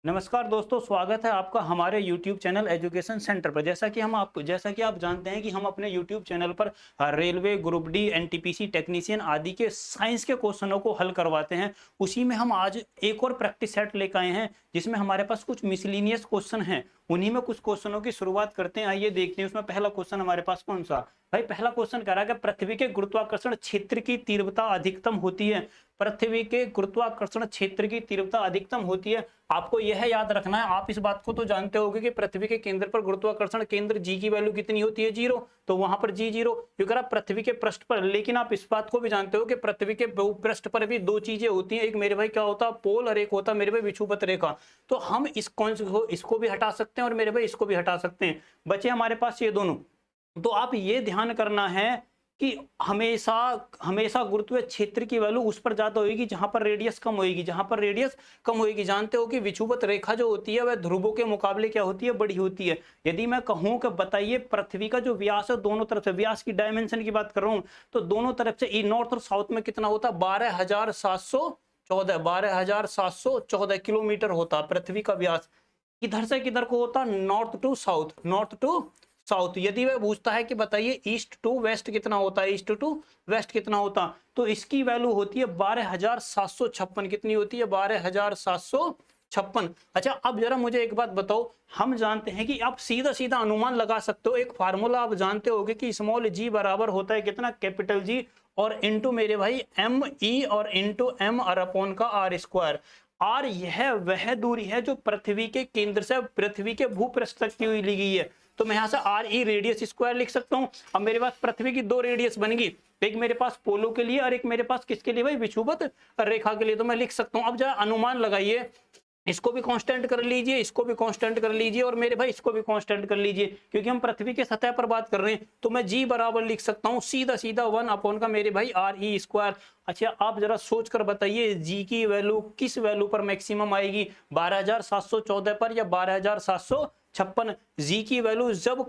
नमस्कार दोस्तों, स्वागत है आपका हमारे YouTube चैनल एजुकेशन सेंटर पर। जैसा कि आप जानते हैं कि हम अपने YouTube चैनल पर railway, group D, NTPC technician आदि के साइंस के क्वेश्चनों को हल करवाते हैं। उसी में हम आज एक और प्रैक्टिस सेट लेकर आए हैं जिसमें हमारे पास कुछ मिसलिनियस क्वेश्चन हैं। उन्हीं में कुछ क्वेश्चनों की शुरुआत करते हैं। आइए देखते हैं उसमें पहला क्वेश्चन हमारे पास कौन सा। भाई पहला क्वेश्चन कह रहा है कि पृथ्वी के गुरुत्वाकर्षण क्षेत्र की तीव्रता अधिकतम होती है। पृथ्वी के गुरुत्वाकर्षण क्षेत्र की तीव्रता अधिकतम होती है। आपको यह याद रखना है, आप इस बात को तो जानते होंगे कि पृथ्वी के केंद्र पर गुरुत्वाकर्षण केंद्र जी की वैल्यू कितनी होती है, 0। तो वहां पर जी 0 क्योंकि आप पृथ्वी के पृष्ठ पर, लेकिन आप इस बात को भी जानते हो कि पृथ्वी के पृष्ठ पर भी दो चीजें होती हैं। एक मेरे भाई क्या होता है, पोल, और एक होता है मेरे भाई विषुवत रेखा। तो हम इसको भी हटा सकते हैं और मेरे भाई इसको भी हटा सकते हैं। बचे हमारे पास ये दोनों। तो आप ये ध्यान करना है कि हमेशा हमेशा गुरुत्वीय क्षेत्र की वैल्यू उस पर ज्यादा होगी जहां पर रेडियस कम होगी, जानते हो कि विषुवत रेखा जो होती है वह ध्रुवों के मुकाबले क्या होती है, बड़ी होती है। यदि मैं कहूं कि बताइए पृथ्वी का जो व्यास है, दोनों तरफ से व्यास की डायमेंशन की बात कर रहा हूं, तो दोनों तरफ से नॉर्थ और साउथ में कितना होता है, 12,714 किलोमीटर होता पृथ्वी का व्यास। किधर से किधर को होता, नॉर्थ टू साउथ। यदि वह पूछता है कि बताइए ईस्ट टू वेस्ट कितना होता है, तो इसकी वैल्यू होती है 12,756। कितनी होती है, 12,756। अच्छा, अब जरा मुझे एक बात बताओ, हम जानते हैं कि आप सीधा सीधा अनुमान लगा सकते हो। एक फार्मूला आप जानते होगे कि स्मॉल जी बराबर होता है कितना, कैपिटल जी, और इनटू मेरे भाई एम ई, और इनटू एम आर अपॉन का आर स्क्वायर। आर यह वह दूरी है जो पृथ्वी के केंद्र से पृथ्वी के भूपृष्ठ तक की हुई ली गई है। तो मैं यहां से आर ई रेडियस स्क्वायर लिख सकता हूं। अब मेरे पास पृथ्वी की दो रेडियस बनेगी, एक मेरे पास पोलो के लिए और एक मेरे पास किसके लिए भाई, विषुवत रेखा के लिए। तो मैं लिख सकता हूं। अब जरा अनुमान लगाइए, इसको भी कांस्टेंट कर लीजिए, इसको भी कांस्टेंट कर लीजिए, और मेरे भाई इसको भी कांस्टेंट कर लीजिए, क्योंकि हम पृथ्वी के सतह पर बात कर रहे हैं। तो मैं जी बराबर लिख सकता हूं सीधा सीधा 1 अपॉन का मेरे भाई आर ई स्क्वायर। अच्छा, आप जरा सोच कर बताइए जी की वैल्यू किस वैल्यू पर मैक्सिमम आएगी, 12,714 पर या 12,756। जी की वैल्यू जब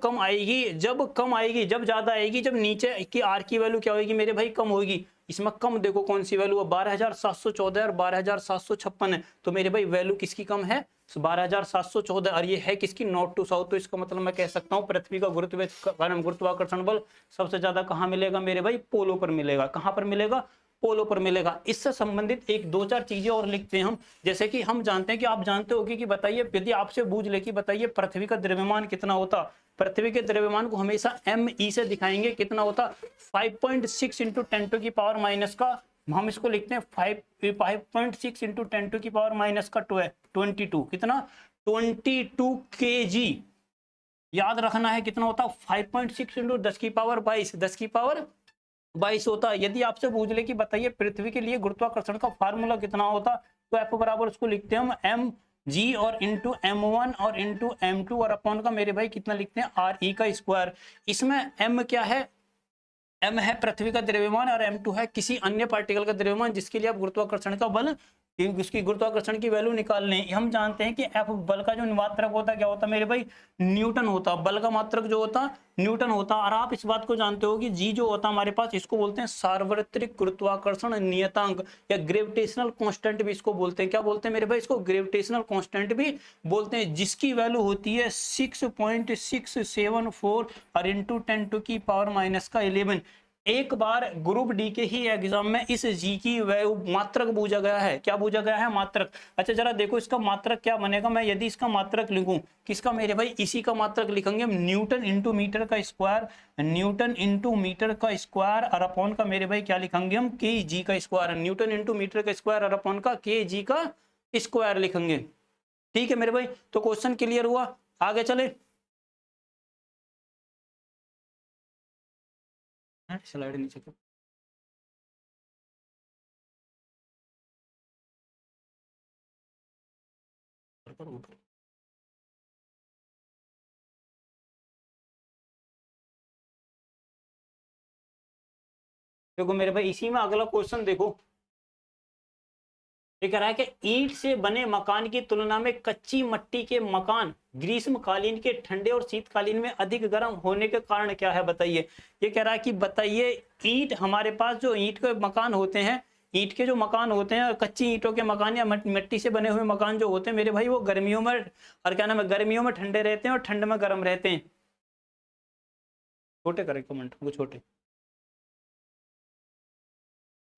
ज्यादा आएगी, जब नीचे की आर की वैल्यू क्या होगी मेरे भाई, कम होगी। इसमें कम देखो कौन सी वैल्यू है, 12,714 और 12,756 है। तो मेरे भाई वैल्यू किसकी कम है, 12,714, और ये है किसकी, नॉर्थ टू साउथ। तो इसका मतलब मैं कह सकता हूँ पृथ्वी का गुरुत्वाकर्षण बल सबसे ज्यादा कहाँ मिलेगा मेरे भाई, पोलो पर मिलेगा। कहाँ पर मिलेगा, पोलो पर मिलेगा। इससे संबंधित एक दो चार चीजें और लिखते हैं हम। जैसे कि हम जानते हैं कि आप जानते होगी कि बताइए, यदि आपसे पूछ ले कि बताइए पृथ्वी का द्रव्यमान कितना होता, पृथ्वी के द्रव्यमान को हमेशा एम ई से दिखाएंगे। कितना होता, 5.6 इंटू 10 टू की पावर माइनस का, हम इसको लिखते हैं 5.6 इंटू 10 टू की पावर माइनस का 22। कितना, 22 kg। याद रखना है कितना होता, 5.6 इंटू 10 की पावर 22 होता है। यदि आपसे पूछ ले कि बताइए पृथ्वी के लिए गुरुत्वाकर्षण का फार्मूला कितना होता, तो एफ बराबर उसको लिखते हैं हम एम जी और इंटू M1 और इंटू M2 और अपॉन का मेरे भाई कितना लिखते हैं, आर ई का स्क्वायर। इसमें एम क्या है, एम है पृथ्वी का द्रव्यमान, और M2 है किसी अन्य पार्टिकल का द्रव्यमान जिसके लिए आप गुरुत्वाकर्षण का बल, उसकी गुरुत्वाकर्षण की वैल्यू निकाल लें। हम जानते हैं कि एफ बल का जो मात्रक होता है क्या होता है मेरे भाई, न्यूटन होता। बल का मात्रक जो होता न्यूटन होता। और आप इस बात को जानते हो कि जी जो होता हमारे पास, इसको बोलते हैं सार्वत्रिक गुरुत्वाकर्षण नियतांक, या ग्रेविटेशनल कांस्टेंट भी इसको बोलते हैं। क्या बोलते हैं मेरे भाई, इसको ग्रेविटेशनल कांस्टेंट भी बोलते हैं, जिसकी वैल्यू होती है 6.674 और इंटू 10 टू की पावर माइनस का 11। एक बार ग्रुप डी के ही एग्जाम में इस जी की मात्रक पूछा गया है। क्या पूछा गया है, मात्रक। अच्छा जरा देखो इसका मात्रक क्या बनेगा। मैं यदि इसका मात्रक लिखूं, किसका मेरे भाई, इसी का मात्रक लिखेंगे हम, न्यूटन इंटू मीटर का स्क्वायर, और अपॉन का मेरे भाई क्या लिखेंगे हम, के जी का स्क्वायर। न्यूटन इंटू मीटर का स्क्वायर और अपॉन का के जी का स्क्वायर लिखेंगे। ठीक है मेरे भाई, तो क्वेश्चन क्लियर हुआ। आगे चले, स्लाइड नीचे कर। देखो मेरे भाई इसी में अगला क्वेश्चन देखो, ये कह रहा है कि ईंट से बने मकान की तुलना में कच्ची मट्टी के मकान ग्रीष्मकालीन के ठंडे और शीतकालीन में अधिक गर्म होने के कारण क्या है, बताइए। ये कह रहा है कि बताइए ईंट, हमारे पास जो ईंट के मकान होते हैं, ईंट के जो मकान होते हैं, कच्ची ईंटों के मकान या मिट्टी से बने हुए मकान जो होते हैं मेरे भाई, वो गर्मियों में और क्या नाम है, गर्मियों में ठंडे रहते हैं और ठंड में गर्म रहते हैं। छोटे करे कमेंट वो छोटे।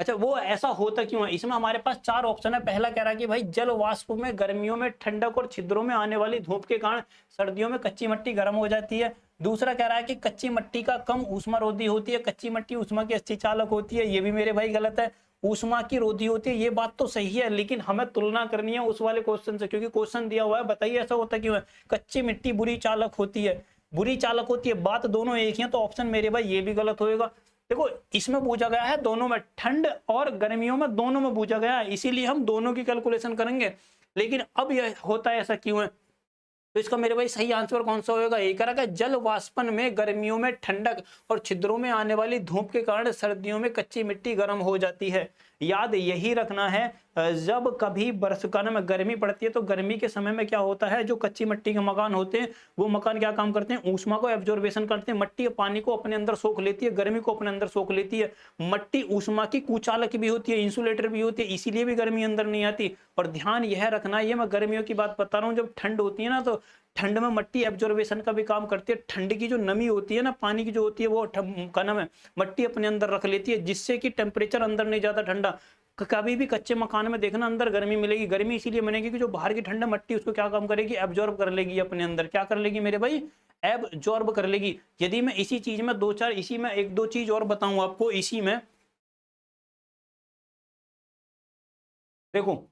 अच्छा, वो ऐसा होता क्यों है? इसमें हमारे पास चार ऑप्शन है। पहला कह रहा है कि भाई जल वाष्प में गर्मियों में ठंडक और छिद्रों में आने वाली धूप के कारण सर्दियों में कच्ची मिट्टी गर्म हो जाती है। दूसरा कह रहा है कि कच्ची मिट्टी का कम ऊष्मा रोधी होती है, कच्ची मिट्टी ऊष्मा की अच्छी चालक होती है। ये भी मेरे भाई गलत है, ऊष्मा की रोधी होती है। ये बात तो सही है, लेकिन हमें तुलना करनी है उस वाले क्वेश्चन से, क्योंकि क्वेश्चन दिया हुआ है, बताइए ऐसा होता क्यों है? कच्ची मिट्टी बुरी चालक होती है, बुरी चालक होती है, बात दोनों एक ही है, तो ऑप्शन मेरे भाई ये भी गलत होएगा। देखो, इसमें पूछा गया है दोनों में, ठंड और गर्मियों में दोनों में पूछा गया है, इसीलिए हम दोनों की कैलकुलेशन करेंगे। लेकिन अब यह होता है ऐसा क्यों है? तो इसका मेरे भाई सही आंसर कौन सा होगा? एक रहा जल वाष्पन में गर्मियों में ठंडक और छिद्रों में आने वाली धूप के कारण सर्दियों में कच्ची मिट्टी गर्म हो जाती है। याद यही रखना है, जब कभी बरसात में गर्मी पड़ती है तो गर्मी के समय में क्या होता है, जो कच्ची मिट्टी के मकान होते हैं वो मकान क्या काम करते हैं, ऊष्मा को एब्जॉर्बेशन करते हैं। मिट्टी पानी को अपने अंदर सोख लेती है, गर्मी को अपने अंदर सोख लेती है। मिट्टी ऊष्मा की कुचालक भी होती है, इंसुलेटर भी होती है, इसीलिए भी गर्मी अंदर नहीं आती। और ध्यान यह रखना, ये मैं गर्मियों की बात बता रहा हूँ, जब ठंड होती है ना तो ठंड में मिट्टी एब्जॉर्बेशन का भी काम करती है। ठंड की जो नमी होती है ना, पानी की जो होती है, वो का नाम है मिट्टी अपने अंदर रख लेती है, जिससे कि टेम्परेचर अंदर नहीं जाता ठंडा। कभी भी कच्चे मकान में देखना अंदर गर्मी मिलेगी। गर्मी इसीलिए मिलेगी कि जो बाहर की ठंडा मिट्टी उसको क्या काम करेगी, एब्जॉर्ब कर लेगी अपने अंदर। क्या कर लेगी मेरे भाई? एब्जॉर्ब कर लेगी। यदि मैं इसी चीज में दो चार, इसी में एक दो चीज और बताऊं आपको, इसी में देखो,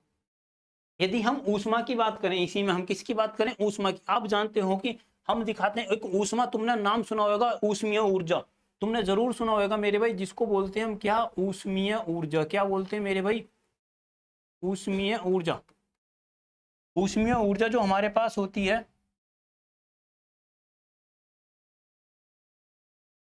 यदि हम ऊष्मा की बात करें, इसी में हम किसकी बात करें, ऊष्मा की। आप जानते हो कि हम दिखाते हैं एक ऊष्मा, तुमने नाम सुना होगा ऊष्मीय ऊर्जा, तुमने जरूर सुना होगा मेरे भाई, जिसको बोलते हैं हम क्या, ऊष्मीय ऊर्जा। क्या बोलते हैं मेरे भाई? ऊष्मीय ऊर्जा। ऊष्मीय ऊर्जा जो हमारे पास होती है,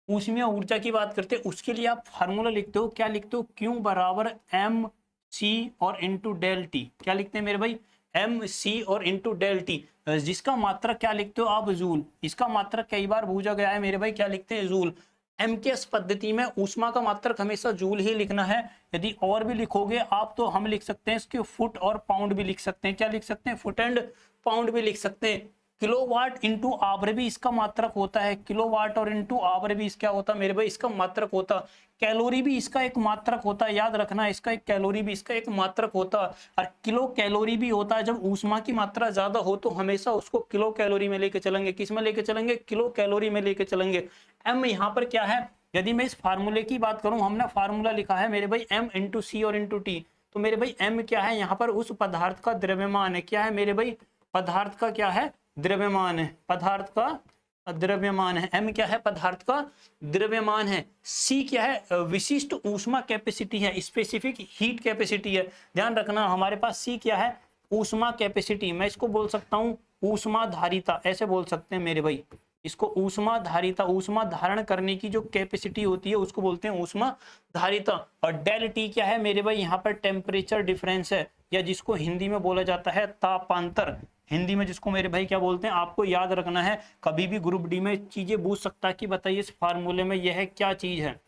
ऊष्मीय ऊर्जा की बात करते हैं, उसके लिए आप फार्मूला लिखते हो, क्या लिखते हो, Q बराबर एम सी और इंटू डेल टी। क्या लिखते हैं मेरे भाई? एम सी और इंटू डेल टी, जिसका मात्रक क्या लिखते हो आप, जूल। इसका मात्रक कई बार पूछा गया है मेरे भाई, क्या लिखते हैं, जूल। एमकेएस पद्धति में ऊष्मा का मात्रक हमेशा जूल ही लिखना है। यदि और भी लिखोगे आप तो हम लिख सकते हैं इसके फुट और पाउंड भी लिख सकते हैं। क्या लिख सकते हैं? फुट एंड पाउंड भी लिख सकते हैं। किलोवाट इंटू आवर भी इसका मात्रक होता है, किलोवाट और इंटू आवर भी इसका होता है मेरे भाई, इसका मात्रक होता। कैलोरी भी इसका एक मात्रक होता है, याद रखना, इसका एक कैलोरी भी इसका एक मात्रक होता। और किलो कैलोरी भी होता है। जब ऊष्मा की मात्रा ज्यादा हो तो हमेशा उसको किलो कैलोरी में लेके चलेंगे। किस में लेके चलेंगे? किलो कैलोरी में लेके चलेंगे। एम यहाँ पर क्या है, यदि मैं इस फार्मूले की बात करूं, हमने फार्मूला लिखा है मेरे भाई एम इंटू सी और इंटू टी। तो मेरे भाई एम क्या है यहाँ पर, उस पदार्थ का द्रव्यमान है। क्या है मेरे भाई? पदार्थ का क्या है? द्रव्यमान है। पदार्थ का द्रव्यमान है। एम क्या है? पदार्थ का द्रव्यमान है। सी क्या है? विशिष्ट ऊष्मा कैपेसिटी है, स्पेसिफिक हीट कैपेसिटी है। ध्यान रखना, हमारे पास सी क्या है? ऊष्मा कैपेसिटी। मैं इसको बोल सकता हूँ ऊष्मा धारिता, ऐसे बोल सकते हैं मेरे भाई इसको, ऊष्मा धारिता। ऊष्मा धारण करने की जो कैपेसिटी होती है उसको बोलते हैं ऊष्मा धारिता। और डेल टी क्या है मेरे भाई? यहाँ पर टेम्परेचर डिफरेंस है, या जिसको हिंदी में बोला जाता है तापांतर। हिंदी में जिसको मेरे भाई क्या बोलते हैं, आपको याद रखना है। कभी भी ग्रुप डी में चीजें पूछ सकता है कि बताइए इस फार्मूले में यह क्या चीज है,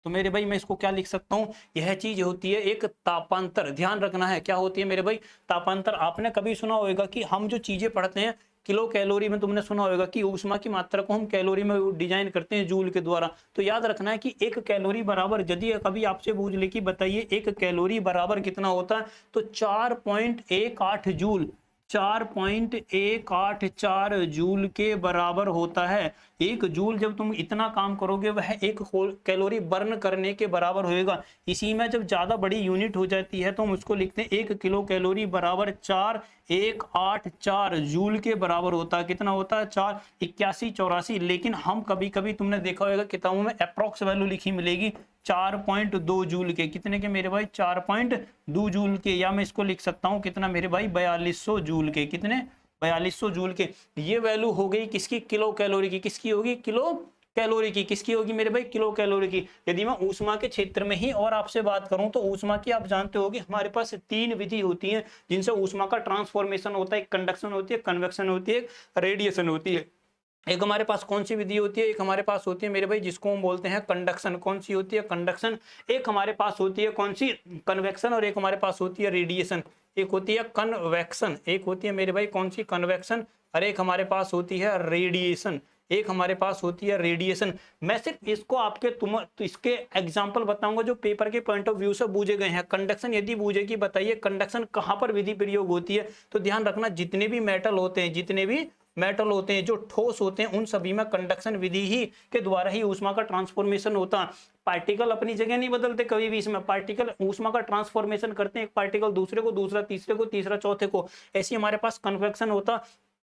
तो मेरे भाई मैं इसको क्या लिख सकता हूँ, यह चीज होती है एक तापांतर। ध्यान रखना है क्या होती है मेरे भाई? तापांतर। आपने कभी सुना होगा कि हम जो चीजें पढ़ते हैं किलो कैलोरी में, तुमने सुना होगा कि ऊष्मा की मात्रा को हम कैलोरी में डिजाइन करते हैं जूल के द्वारा। तो याद रखना है कि एक कैलोरी बराबर, यदि कभी आपसे पूछ ले कि बताइए एक कैलोरी बराबर कितना होता है, तो 4.18 जूल, 4.184 जूल के बराबर होता है। एक जूल जब तुम इतना काम करोगे वह एक कैलोरी बर्न करने के बराबर होएगा। इसी में जब ज्यादा बड़ी यूनिट हो जाती है तो हम उसको लिखते हैं 1 किलो कैलोरी बराबर 4.184 जूल के बराबर होता है। कितना होता है? 48184। लेकिन हम कभी कभी तुमने देखा होगा किताबों में अप्रोक्स वैल्यू लिखी मिलेगी 4.2 जूल के। कितने के मेरे भाई? 4.2 जूल के। या मैं इसको लिख सकता हूँ कितना मेरे भाई? 4200 जूल के। कितने? 4200 जूल के। ये वैल्यू हो गई किसकी? किलो कैलोरी की। किसकी होगी? किलो कैलोरी की। किसकी होगी मेरे भाई? किलो कैलोरी की। यदि मैं ऊष्मा के क्षेत्र में ही और आपसे बात करूं तो ऊष्मा की आप जानते हो कि हमारे पास 3 विधि होती है जिनसे ऊष्मा का ट्रांसफॉर्मेशन होता है। एक कंडक्शन होती है, कन्वेक्शन होती है, रेडिएशन होती है। एक हमारे पास कौन सी विधि होती है, एक हमारे पास होती है मेरे भाई जिसको हम बोलते हैं कंडक्शन। कौन सी होती है, कंडक्शन। एक हमारे पास होती है कौन सी, कन्वेक्शन। और एक हमारे पास होती है रेडिएशन। एक होती है कन्वेक्शन, एक होती है मेरे भाई कौन सी, कन्वेक्शन। और एक हमारे पास होती है रेडिएशन, एक हमारे पास होती है रेडिएशन। मैं सिर्फ इसको आपके तो इसके एग्जांपल बताऊंगा जो पेपर के पॉइंट ऑफ व्यू से पूछे गए हैं। कंडक्शन यदि पूछेगी बताइए कंडक्शन कहां पर विधि प्रयोग होती है, तो ध्यान रखना जितने भी मेटल होते हैं, जितने भी मेटल होते हैं जो ठोस होते हैं, उन सभी में कंडक्शन विधि ही के द्वारा ही ऊष्मा का ट्रांसफॉर्मेशन होता है। पार्टिकल अपनी जगह नहीं बदलते कभी भी, इसमें पार्टिकल ऊष्मा का ट्रांसफॉर्मेशन करते हैं, एक पार्टिकल दूसरे को, दूसरा तीसरे को, तीसरा चौथे को। ऐसी हमारे पास कन्वेक्शन होता।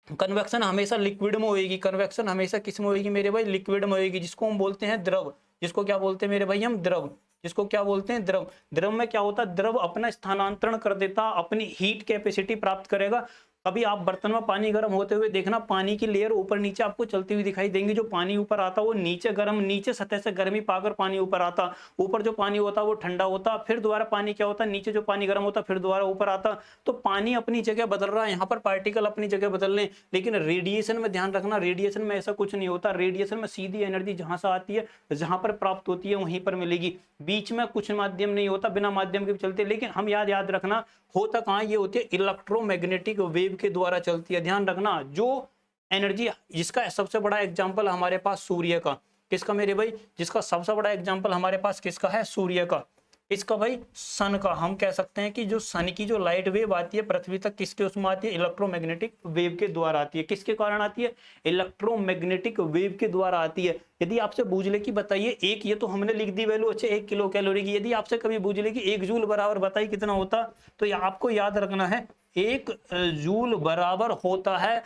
कन्वेक्शन हमेशा लिक्विड में होगी, कन्वेक्शन हमेशा किस में होगी मेरे भाई, लिक्विड में होगी, जिसको हम बोलते हैं द्रव। जिसको क्या बोलते हैं मेरे भाई, हम द्रव। जिसको क्या बोलते हैं, द्रव। द्रव में क्या होता है, द्रव अपना स्थानांतरण कर देता, अपनी हीट कैपेसिटी प्राप्त करेगा। अभी आप बर्तन में पानी गर्म होते हुए देखना, पानी की लेयर ऊपर नीचे आपको चलती हुई दिखाई देंगी। जो पानी ऊपर आता वो नीचे गर्म, नीचे सतह से गर्मी पाकर पानी ऊपर आता। ऊपर जो पानी होता वो ठंडा होता, फिर दोबारा पानी क्या होता, नीचे जो पानी गर्म होता फिर दोबारा ऊपर आता। तो पानी अपनी जगह बदल रहा है, यहाँ पर पार्टिकल अपनी जगह बदल रहे हैं। लेकिन रेडिएशन में ध्यान रखना, रेडिएशन में ऐसा कुछ नहीं होता। रेडिएशन में सीधी एनर्जी जहां से आती है, जहां पर प्राप्त होती है वहीं पर मिलेगी। बीच में कुछ माध्यम नहीं होता, बिना माध्यम के चलते। लेकिन हम याद रखना होता कहां, ये होती है इलेक्ट्रोमैग्नेटिक वेव के द्वारा चलती है। ध्यान रखना, जो एनर्जी, जिसका सबसे बड़ा एग्जांपल हमारे पास सूर्य का, किसका मेरे भाई, जिसका सबसे बड़ा एग्जांपल हमारे पास किसका है, सूर्य का। इसका भाई सन का। हम कह सकते हैं कि जो सन की जो लाइट वेव आती है पृथ्वी तक, किसके उसमें आती है, इलेक्ट्रोमैग्नेटिक वेव के द्वारा आती है। किसके कारण आती है, इलेक्ट्रोमैग्नेटिक वेव के द्वारा आती है। यदि आपसे पूछ ले कि बताइए एक, ये तो हमने लिख दी वैल्यू, अच्छा 1 किलो कैलोरी की, यदि आपसे कभी पूछ ले कि 1 जूल बराबर बताइए कितना होता, तो आपको याद रखना है 1 जूल बराबर होता है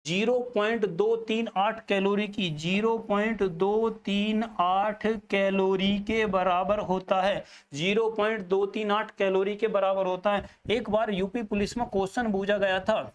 0.238 कैलोरी की, 0.238 कैलोरी के बराबर होता है, 0.238 कैलोरी के बराबर होता है। एक बार यूपी पुलिस में क्वेश्चन पूछा गया था,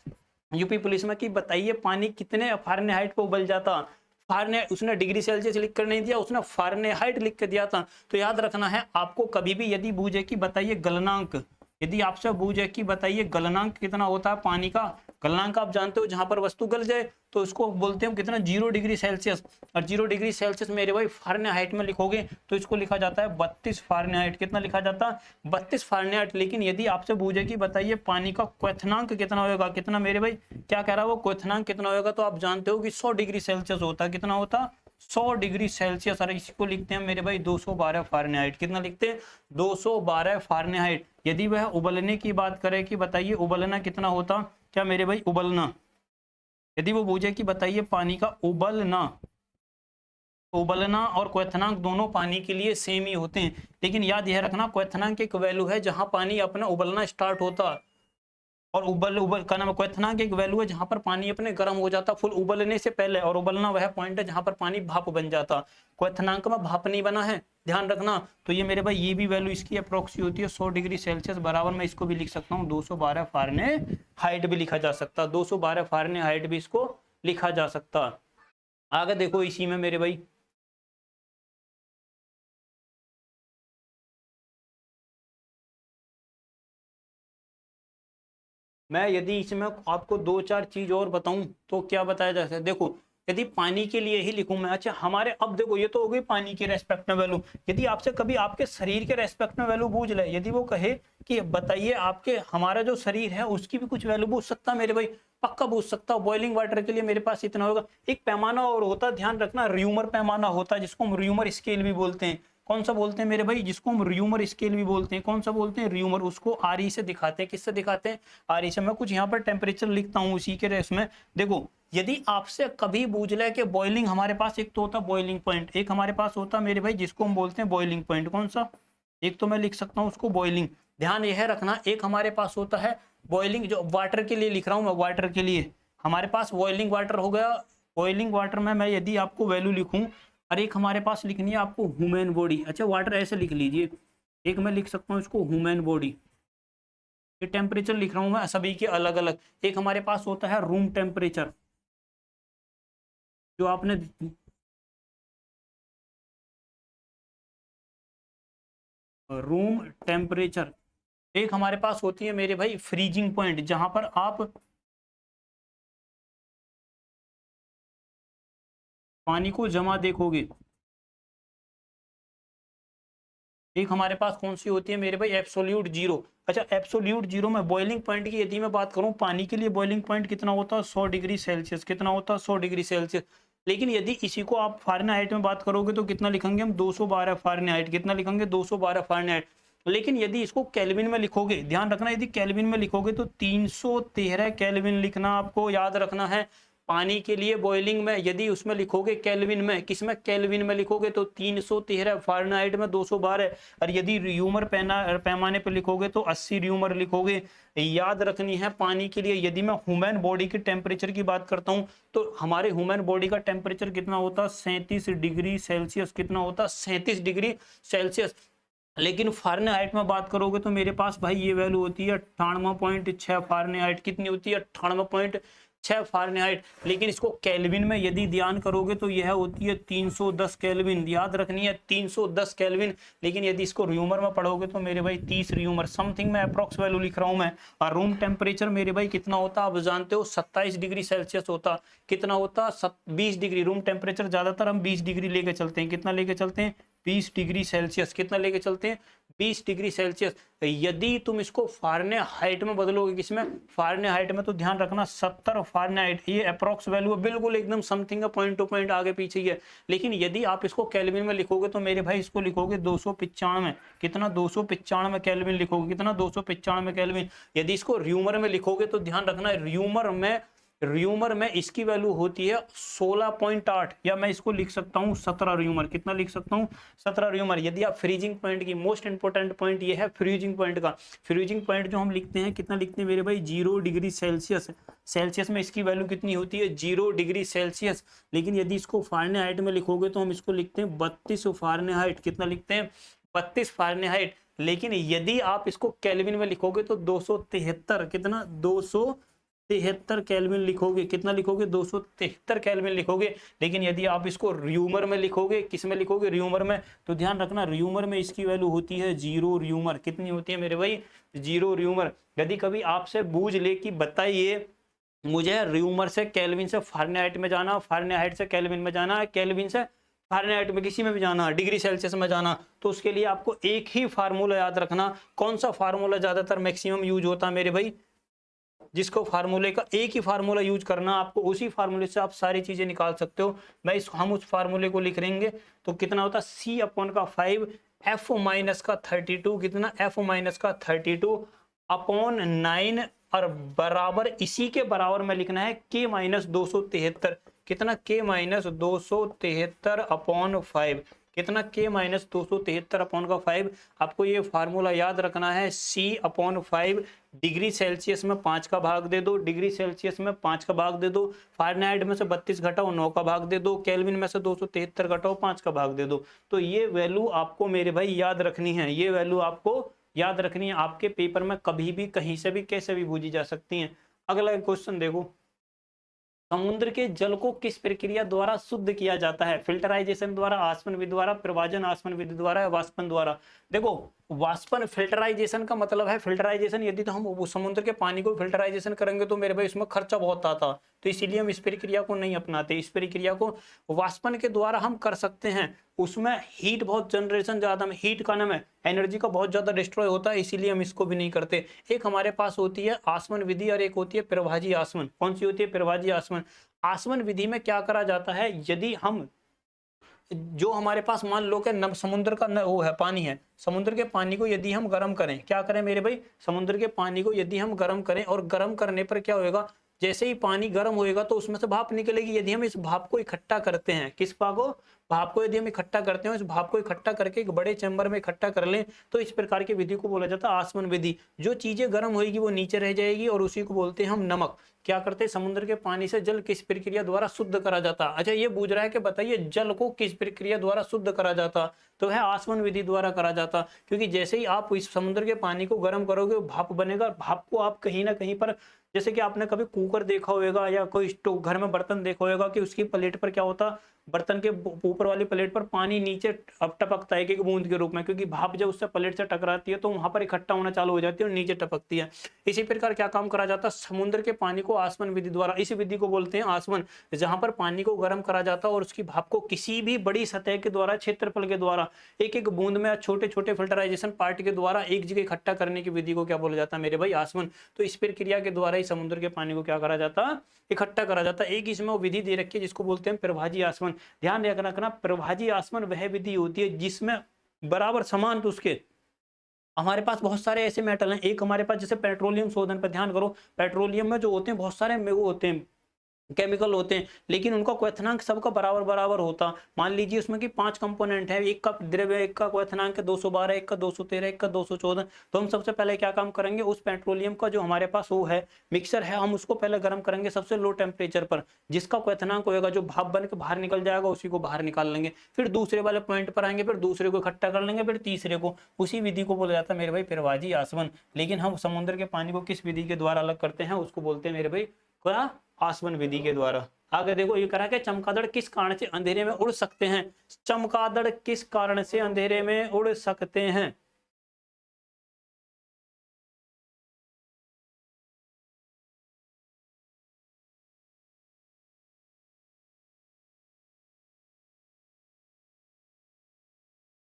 यूपी पुलिस में, कि बताइए पानी कितने फारेनहाइट पे उबल जाता। फारेनहाइट, उसने डिग्री सेल्सियस लिख कर नहीं दिया, उसने फारेनहाइट लिख के दिया था। तो याद रखना है आपको, कभी भी यदि पूछे कि बताइए गलनांक, यदि आपसे पूछे कि बताइए गलनांक कितना होता है पानी का, गलनांक आप जानते हो जहां पर वस्तु गल जाए तो उसको बोलते हैं कितना, 0 डिग्री सेल्सियस। और 0 डिग्री सेल्सियस मेरे भाई फारेनहाइट में लिखोगे तो इसको लिखा जाता है 32 फारेनहाइट। कितना लिखा जाता है, 32 फारेनहाइट। लेकिन यदि आपसे पूछे कि बताइए पानी का क्वथनांक कितना होगा, कितना मेरे भाई, क्या कह रहा है वो, क्वथनांक कितना होगा, तो आप जानते हो कि 100 डिग्री सेल्सियस होता है। कितना होता, 100 डिग्री सेल्सियस। और इसी को लिखते हैं मेरे भाई 212 फारेनहाइट। कितना लिखते हैं, 212 फारेनहाइट। यदि वह उबलने की बात करें कि बताइए उबलना कितना होता, क्या मेरे भाई उबलना, यदि वो पूछे कि बताइए पानी का उबलना, उबलना और क्वथनांक दोनों पानी के लिए सेम ही होते हैं। लेकिन याद यह रखना, क्वथनांक एक वैल्यू है जहां पानी अपना उबलना स्टार्ट होता, और उबल का नाम क्वथनांक एक वैल्यू है जहां पर पानी अपने गर्म हो जाता फुल उबलने से पहले, और उबलना वह पॉइंट है जहां पर पानी भाप बन जाता। क्वथनांक में भाप नहीं बना है, ध्यान रखना। तो ये मेरे भाई, ये भी वैल्यू इसकी अप्रोक्सी होती है 100 डिग्री सेल्सियस बराबर। मैं इसको भी लिख सकता हूँ 212 फारेनहाइट भी लिखा जा सकता, 212 फारेनहाइट भी इसको लिखा जा सकता। आगे देखो इसी में मेरे भाई, मैं यदि इसमें आपको 2-4 चीज और बताऊं तो क्या बताया जा सकता है। देखो यदि पानी के लिए ही लिखूं मैं, अच्छा हमारे, अब देखो ये तो हो गई पानी के रेस्पेक्ट में वैल्यू। यदि आपसे कभी आपके शरीर के रेस्पेक्ट में वैल्यू पूछ ले, यदि वो कहे कि बताइए आपके, हमारा जो शरीर है उसकी भी कुछ वैल्यू पूछ सकता मेरे भाई, पक्का पूछ सकता। बॉइलिंग वाटर के लिए मेरे पास इतना होगा। एक पैमाना और होता, ध्यान रखना, र्यूमर पैमाना होता है जिसको हम र्यूमर स्केल भी बोलते हैं। कौन सा बोलते हैं मेरे भाई, जिसको हम र्यूमर स्केल भी बोलते हैं। कौन सा बोलते हैं, र्यूमर। उसको आरई से दिखाते हैं, किससे दिखाते हैं, आरई से। मैं कुछ यहाँ पर टेम्परेचर लिखता हूँ उसी के रेस में। देखो यदि आपसे कभी पूछ ले कि बॉइलिंग, हमारे पास एक तो होता बॉइलिंग पॉइंट, एक हमारे पास होता मेरे भाई जिसको हम बोलते हैं बॉइलिंग पॉइंट। कौन सा, एक तो मैं लिख सकता हूँ उसको बॉइलिंग। ध्यान यह रखना, एक हमारे पास होता है बॉइलिंग, जो वाटर के लिए लिख रहा हूँ मैं, वाटर के लिए हमारे पास बॉइलिंग वाटर हो गया। बॉइलिंग वाटर में मैं यदि आपको वैल्यू लिखूं, और एक हमारे पास लिखनी है आपको ह्यूमन बॉडी। अच्छा वाटर ऐसे लिख लीजिए, एक मैं लिख सकता हूँ इसको ह्यूमन बॉडी। ये टेम्परेचर लिख रहा हूँ मैं सभी के अलग अलग। एक हमारे पास होता है रूम टेम्परेचर, जो आपने, रूम टेम्परेचर। एक हमारे पास होती है मेरे भाई फ्रीजिंग पॉइंट, जहां पर आप पानी को जमा देखोगे, एक हमारे पास कौन सी होती है मेरे भाई, एब्सोल्यूट जीरो। अच्छा, एब्सोल्यूट जीरो में बॉइलिंग पॉइंट की यदि मैं बात करूं, पानी के लिए बॉइलिंग पॉइंट कितना होता है, 100 डिग्री सेल्सियस। कितना होता है, 100 डिग्री सेल्सियस। लेकिन यदि इसी को आप फ़ारेनहाइट में बात करोगे तो कितना लिखेंगे हम, 212 फ़ारेनहाइट। कितना लिखेंगे, 212 फ़ारेनहाइट। लेकिन यदि इसको केल्विन में लिखोगे, ध्यान रखना, यदि केल्विन में लिखोगे तो 313 केल्विन लिखना आपको याद रखना है। पानी के लिए बॉइलिंग में यदि उसमें लिखोगे केल्विन में, किसमें, केल्विन में लिखोगे तो 313, फ़ारेनहाइट में 212। और यदि र्यूमर पैमाने पर लिखोगे तो 80 र्यूमर लिखोगे। याद रखनी है पानी के लिए। यदि मैं ह्यूमन बॉडी के टेम्परेचर की बात करता हूं तो हमारे ह्यूमन बॉडी का टेम्परेचर कितना होता है, 37 डिग्री सेल्सियस। कितना होता है, 37 डिग्री सेल्सियस। लेकिन फ़ारेनहाइट में बात करोगे तो मेरे पास भाई ये वैल्यू होती है 98.6 फ़ारेनहाइट। कितनी होती है, 98.6 फ़ारेनहाइट। लेकिन इसको केल्विन में यदि ध्यान करोगे तो यह होती है 310 केल्विन। याद रखनी है 310 केल्विन। लेकिन यदि इसको र्यूमर में पढ़ोगे तो मेरे भाई 30 र्यूमर समथिंग में अप्रॉक्स वैल्यू लिख रहा हूं मैं। और रूम टेम्परेचर मेरे भाई कितना होता, आप जानते हो, 27 डिग्री सेल्सियस होता। कितना होता, 20 डिग्री। रूम टेम्परेचर ज्यादातर हम 20 डिग्री लेके चलते हैं। कितना लेके चलते हैं, 20 डिग्री सेल्सियस। कितना लेके चलते हैं, 20 डिग्री सेल्सियस। यदि तुम इसको फ़ारेनहाइट में बदलोगे, किसमें, फ़ारेनहाइट में, तो ध्यान रखना 70 फ़ारेनहाइट। ये अप्रॉक्स वैल्यू है, बिल्कुल एकदम समथिंग का पॉइंट टू पॉइंट आगे पीछे ही है। लेकिन यदि आप इसको केल्विन में लिखोगे तो मेरे भाई इसको लिखोगे 295। कितना, 295 केल्विन लिखोगे। कितना, 295 केल्विन। यदि इसको र्यूमर में लिखोगे तो ध्यान रखना र्यूमर में इसकी वैल्यू होती है 16.8, या मैं इसको लिख सकता हूं 17 र्यूमर। कितना लिख सकता हूं, 17 र्यूमर। यदि आप फ्रीजिंग पॉइंट की, मोस्ट इंपोर्टेंट पॉइंट ये है फ्रीजिंग पॉइंट का। फ्रीजिंग पॉइंट जो हम लिखते हैं, कितना लिखते हैं मेरे भाई, 0 डिग्री सेल्सियस। सेल्सियस में इसकी वैल्यू कितनी होती है, 0 डिग्री सेल्सियस। लेकिन यदि इसको फ़ारेनहाइट में लिखोगे तो हम इसको लिखते हैं 32 फ़ारेनहाइट। कितना लिखते हैं, 32 फ़ारेनहाइट। लेकिन यदि आप इसको केल्विन में लिखोगे तो 273, कितना, 273 केल्विन लिखोगे। कितना लिखोगे, 273 केल्विन लिखोगे। लेकिन यदि आप इसको र्यूमर में लिखोगे, किस में लिखोगे, र्यूमर में, तो ध्यान रखना र्यूमर में इसकी वैल्यू होती है 0 र्यूमर। कितनी होती है मेरे भाई, 0 र्यूमर। यदि कभी आपसे पूछ ले कि बताइए मुझे र्यूमर से केल्विन से फ़ारेनहाइट में जाना, फ़ारेनहाइट से केल्विन में जाना है, केल्विन से फ़ारेनहाइट में किसी में भी जाना, डिग्री सेल्सियस में जाना, तो उसके लिए आपको एक ही फार्मूला याद रखना। कौन सा फार्मूला ज्यादातर मैक्सिमम यूज होता है मेरे भाई, जिसको फार्मूले का एक ही फार्मूला यूज करना, आपको उसी फार्मूले से आप सारी चीजें निकाल सकते हो। हम उस फार्मूले को लिख लेंगे तो कितना होता है, सी अपॉन का 5 एफ माइनस का 32, कितना, एफ माइनस का 32 अपॉन 9, और बराबर इसी के बराबर में लिखना है के माइनस 273। कितना, के माइनस 273 अपॉन 5। कितना, के माइनस 273 अपॉन का 5। आपको ये फार्मूला याद रखना है, सी अपॉन 5। डिग्री सेल्सियस में 5 का भाग दे दो, डिग्री सेल्सियस में 5 का भाग दे दो, फ़ारेनहाइट में से 32 घटाओ 9 का भाग दे दो, केल्विन में से 273 घटाओ 5 का भाग दे दो। तो ये वैल्यू आपको मेरे भाई याद रखनी है, ये वैल्यू आपको याद रखनी है। आपके पेपर में कभी भी, कहीं से भी, कैसे भी पूछी जा सकती हैं। अगला क्वेश्चन देखो, समुद्र के जल को किस प्रक्रिया द्वारा शुद्ध किया जाता है, फिल्टराइजेशन द्वारा, आसवन विधि द्वारा, प्रवाजन आसवन विधि द्वारा, या वाष्पन द्वारा। देखो, वाष्पन फिल्टराइजेशन का मतलब है, फिल्टराइजेशन यदि तो हम समुद्र के पानी को फिल्टराइजेशन करेंगे तो मेरे भाई इसमें खर्चा बहुत आता, तो इसीलिए हम इस प्रक्रिया को नहीं अपनाते। इस प्रक्रिया को वाष्पन के द्वारा हम कर सकते हैं, उसमें हीट बहुत जनरेशन ज्यादा में, हीट का नाम है, एनर्जी का बहुत ज्यादा डिस्ट्रॉय होता है, इसीलिए हम इसको भी नहीं करते। एक हमारे पास होती है आसवन विधि और एक होती है प्रभाजी आसवन। कौन सी होती है, प्रभाजी आसवन। आसवन विधि में क्या करा जाता है, यदि हम जो हमारे पास मान लो कि समुद्र का वो है, पानी है, समुद्र के पानी को यदि हम गर्म करें, क्या करें मेरे भाई, समुद्र के पानी को यदि हम गर्म करें, और गर्म करने पर क्या होएगा, जैसे ही पानी गर्म होएगा तो उसमें से भाप निकलेगी। यदि हम इस भाप को इकट्ठा करते हैं, किस भाप को यदि हम इकट्ठा करते हैं, इस भाप को इकट्ठा करके एक बड़े चैम्बर में इकट्ठा कर लें, तो इस प्रकार की विधि को बोला जाता है आसवन विधि। जो चीजें गर्म होगी वो नीचे रह जाएगी, और उसी को बोलते हैं हम नमक। क्या करते हैं, समुद्र के पानी से जल किस प्रक्रिया द्वारा शुद्ध करा जाता। अच्छा, ये पूछ रहा है कि बताइए जल को किस प्रक्रिया द्वारा शुद्ध करा जाता, तो है आसवन विधि द्वारा करा जाता। क्योंकि जैसे ही आप इस समुद्र के पानी को गर्म करोगे भाप बनेगा, भाप को आप कहीं ना कहीं पर जैसे कि आपने कभी कुकर देखा होगा या कोई स्टोव घर में बर्तन देखा होगा कि उसकी प्लेट पर क्या होता, बर्तन के ऊपर वाली प्लेट पर पानी नीचे अब टपकता है एक एक बूंद के रूप में, क्योंकि भाप जब उससे प्लेट से टकराती है तो वहां पर इकट्ठा होना चालू हो जाती है और नीचे टपकती है। इसी प्रकार क्या काम करा जाता है, समुद्र के पानी को आसमन विधि द्वारा, इस विधि को बोलते हैं आसमन, जहां पर पानी को गर्म करा जाता है और उसकी भाप को किसी भी बड़ी सतह के द्वारा, क्षेत्रफल के द्वारा, एक एक बूंद में छोटे छोटे फिल्टराइजेशन पार्ट के द्वारा एक जगह इकट्ठा करने की विधि को क्या बोला जाता है मेरे भाई, आसमन। तो इस प्रक्रिया के द्वारा ही समुद्र के पानी को क्या करा जाता, इकट्ठा करा जाता। एक इसमें वो विधि दे रखी है जिसको बोलते हैं प्रभाजी आसमन। ध्यान रखना, प्रभाजी आसमन वह विधि होती है जिसमें बराबर समान तो उसके हमारे पास बहुत सारे ऐसे मेटल हैं। एक हमारे पास जैसे पेट्रोलियम शोधन पर ध्यान करो, पेट्रोलियम में जो होते हैं बहुत सारे वो होते हैं केमिकल होते हैं, लेकिन उनका क्वथनांक सबका बराबर बराबर होता। मान लीजिए उसमें कि 5 कंपोनेंट है, एक का द्रव्य, एक का क्वथनांक 212, एक का 213, एक का 214। तो हम सबसे पहले क्या काम करेंगे, उस पेट्रोलियम का जो हमारे पास वो है मिक्सर है, हम उसको पहले गर्म करेंगे सबसे लो टेम्परेचर पर, जिसका क्वथनांक होगा जो भाप बन के बाहर निकल जाएगा उसी को बाहर निकाल लेंगे। फिर दूसरे वाले पॉइंट पर आएंगे, फिर दूसरे को इकट्ठा कर लेंगे, फिर तीसरे को। उसी विधि को बोला जाता है मेरे भाई प्रभाजी आसमन। लेकिन हम समुद्र के पानी को किस विधि के द्वारा अलग करते हैं, उसको बोलते हैं मेरे भाई क्या, आसमन विधि के द्वारा। आगे देखो ये करा के चमगादड़ किस कारण से अंधेरे में उड़ सकते हैं, चमगादड़ किस कारण से अंधेरे में उड़ सकते हैं।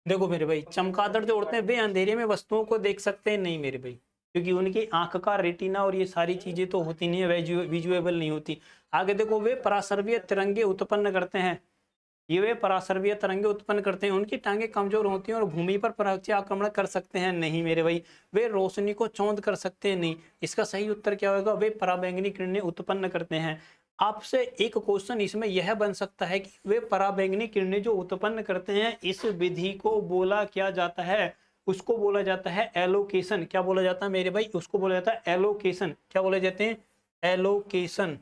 देखो मेरे भाई, चमगादड़ जो उड़ते हैं वे अंधेरे में वस्तुओं को देख सकते हैं नहीं मेरे भाई, क्योंकि उनकी आंख का रेटिना और ये सारी चीजें तो होती नहीं है, विजुएबल नहीं होती। आगे देखो, वे परासर्वीय तरंगे उत्पन्न करते हैं, ये वे परासर्वीय तरंगे उत्पन्न करते हैं। उनकी टांगे कमजोर होती हैं और भूमि पर पराक्षी आक्रमण कर सकते हैं नहीं मेरे भाई, वे रोशनी को चौंध कर सकते हैं नहीं। इसका सही उत्तर क्या होगा, वे पराबैंगनी किरणें उत्पन्न करते हैं। आपसे एक क्वेश्चन इसमें यह बन सकता है कि वे पराबैंगनी किरणें जो उत्पन्न करते हैं इस विधि को बोला क्या जाता है, उसको बोला जाता है एलोकेशन। क्या बोला जाता है मेरे भाई, उसको बोला जाता है एलोकेशन। क्या बोले जाते हैं, एलोकेशन,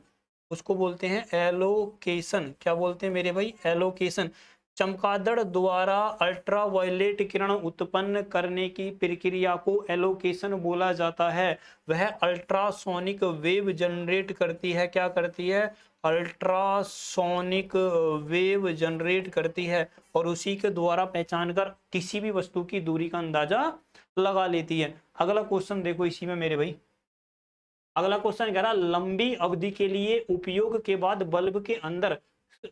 उसको बोलते हैं एलोकेशन। क्या बोलते हैं मेरे भाई, एलोकेशन। चमगादड़ द्वारा अल्ट्रावायलेट किरण उत्पन्न करने की प्रक्रिया को एलोकेशन बोला जाता है। वह अल्ट्रासोनिक वेव जनरेट करती है, क्या करती है, अल्ट्रासोनिक वेव जनरेट करती है, और उसी के द्वारा पहचान कर किसी भी वस्तु की दूरी का अंदाजा लगा लेती है। अगला क्वेश्चन देखो इसी में मेरे भाई, अगला क्वेश्चन कह रहा, लंबी अवधि के लिए उपयोग के बाद बल्ब के अंदर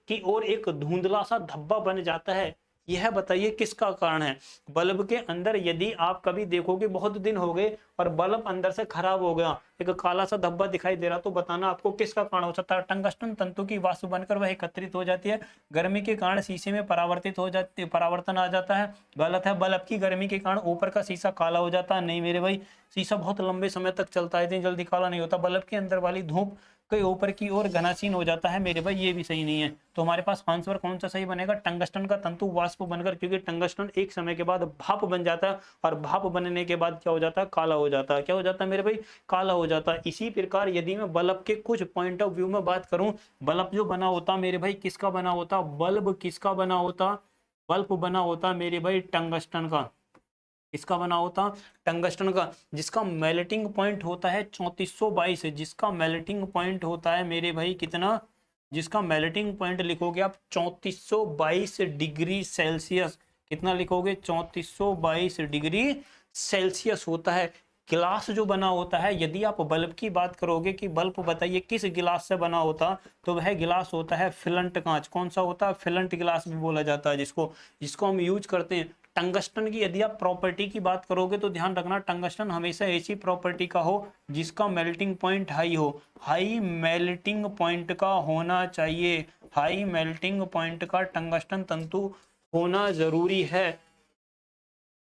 की ओर एक धुंधला सा धब्बा बन जाता है, यह बताइए किसका कारण है। बल्ब के अंदर यदि आप कभी देखोगे बहुत दिन हो गए और बल्ब अंदर से खराब हो गया, एक काला सा धब्बा दिखाई दे रहा, तो बताना आपको किसका कारण हो सकता है। टंगस्टन तंतु की वाष्प बनकर वह एकत्रित हो जाती है, गर्मी के कारण शीशे में परावर्तित हो जाती, परावर्तन आ जाता है, गलत है। बल्ब की गर्मी के कारण ऊपर का शीशा काला हो जाता है, नहीं मेरे भाई, शीशा बहुत लंबे समय तक चलता है, इतनी जल्दी काला नहीं होता। बल्ब के अंदर वाली धूप के ऊपर की ओर घनासीन हो जाता है मेरे भाई, ये भी सही नहीं है। तो हमारे पास आंसर कौन सा सही बनेगा, टंगस्टन का तंतु वाष्प बनकर, क्योंकि टंगस्टन एक समय के बाद भाप बन जाता है और भाप बनने के बाद क्या हो जाता है, काला हो जाता है। क्या हो जाता है मेरे भाई, काला हो जाता है। इसी प्रकार यदि मैं बल्ब के कुछ पॉइंट ऑफ व्यू में बात करूं, बल्ब जो बना होता मेरे भाई किसका बना होता, बल्ब किसका बना होता, बल्ब बना होता मेरे भाई टंगस्टन का। इसका बना होता टंगस्टन का, जिसका मेल्टिंग पॉइंट होता है 3422, जिसका मेल्टिंग पॉइंट होता है मेरे भाई कितना, जिसका मेल्टिंग पॉइंट लिखोगे आप 3422 डिग्री सेल्सियस। कितना लिखोगे, 3422 डिग्री सेल्सियस होता है। गिलास जो बना होता है, यदि आप बल्ब की बात करोगे कि बल्ब बताइए किस गिलास से बना होता, तो वह गिलास होता है फिलंट कांच। कौन सा होता है, फिलंट गिलास भी बोला जाता है जिसको, जिसको हम यूज करते हैं। टंगस्टन की यदि आप प्रॉपर्टी की बात करोगे तो ध्यान रखना, टंगस्टन हमेशा ऐसी प्रॉपर्टी का हो जिसका मेल्टिंग पॉइंट हाई हो, हाई मेल्टिंग पॉइंट का होना चाहिए, हाई मेल्टिंग पॉइंट का टंगस्टन तंतु होना जरूरी है।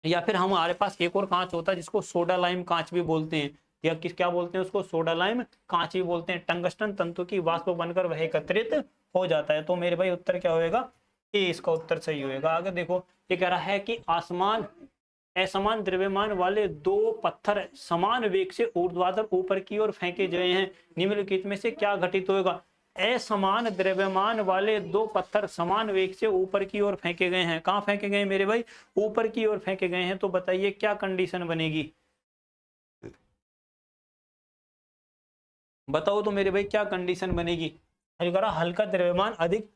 या फिर हमारे पास एक और कांच होता है जिसको सोडा लाइम कांच भी बोलते हैं, या किस क्या बोलते हैं उसको, सोडा लाइम कांच भी बोलते हैं। टंगस्टन तंतु की वाष्प बनकर वह एकत्रित हो जाता है। तो मेरे भाई उत्तर क्या होएगा, ये इसका उत्तर सही होएगा। आगे देखो, ये कह रहा है कि आसमान असमान द्रव्यमान वाले दो पत्थर समान वेग से ऊर्ध्वाधर ऊपर की ओर फेंके गए हैं, निम्नलिखित में से क्या घटित होगा। असमान द्रव्यमान वाले दो पत्थर समान वेग से ऊपर की ओर फेंके गए हैं, कहाँ फेंके गए मेरे भाई, ऊपर की ओर फेंके गए हैं। तो बताइए क्या कंडीशन बनेगी। बताओ तो मेरे भाई क्या कंडीशन बनेगी। हल्का द्रव्यमान अधिक।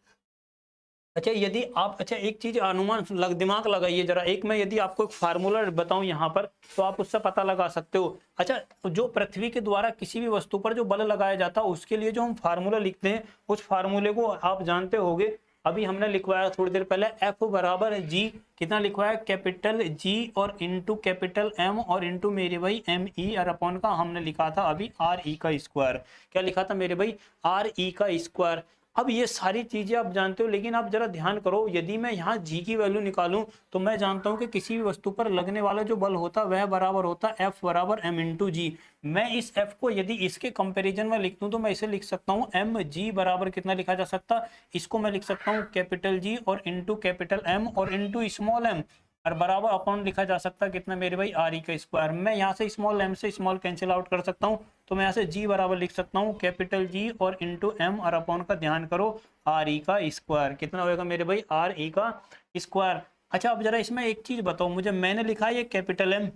अच्छा यदि आप, अच्छा एक चीज अनुमान दिमाग लगाइए जरा, एक मैं यदि आपको एक फार्मूला बताऊं यहाँ पर तो आप उससे पता लगा सकते हो। अच्छा जो पृथ्वी के द्वारा किसी भी वस्तु पर जो बल लगाया जाता है उसके लिए जो हम फार्मूला लिखते हैं उस फार्मूले को आप जानते होंगे। अभी हमने लिखवाया थोड़ी देर पहले, एफ बराबर जी, कितना लिखवाया, कैपिटल जी और इंटू कैपिटल एम और इंटू मेरे भाई एम ई और अपॉन का हमने लिखा था अभी आर ई का स्क्वायर। क्या लिखा था मेरे भाई, आर ई का स्क्वायर। अब ये सारी चीजें आप जानते हो, लेकिन आप जरा ध्यान करो, यदि मैं यहाँ जी की वैल्यू निकालूं तो मैं जानता हूं कि किसी भी वस्तु पर लगने वाला जो बल होता है वह बराबर होता है एफ बराबर एम इंटू जी। मैं इस एफ को यदि इसके कंपैरिजन में लिख दूं तो मैं इसे लिख सकता हूं एम जी बराबर कितना लिखा जा सकता, इसको मैं लिख सकता हूं कैपिटल जी और इंटू कैपिटल एम और इंटू स्मॉल एम और बराबर अपॉन लिखा जा सकता है कितना मेरे भाई, आर ई का स्क्वायर। मैं यहाँ से स्मॉल एम से स्मॉल कैंसिल आउट कर सकता हूँ, तो मैं यहाँ से जी बराबर लिख सकता हूँ कैपिटल जी और इंटू एम और अपॉन का ध्यान करो आर ई का स्क्वायर। कितना होगा मेरे भाई, आर ई का स्क्वायर। अच्छा अब जरा इसमें एक चीज बताओ मुझे, मैंने लिखा है ये कैपिटल एम,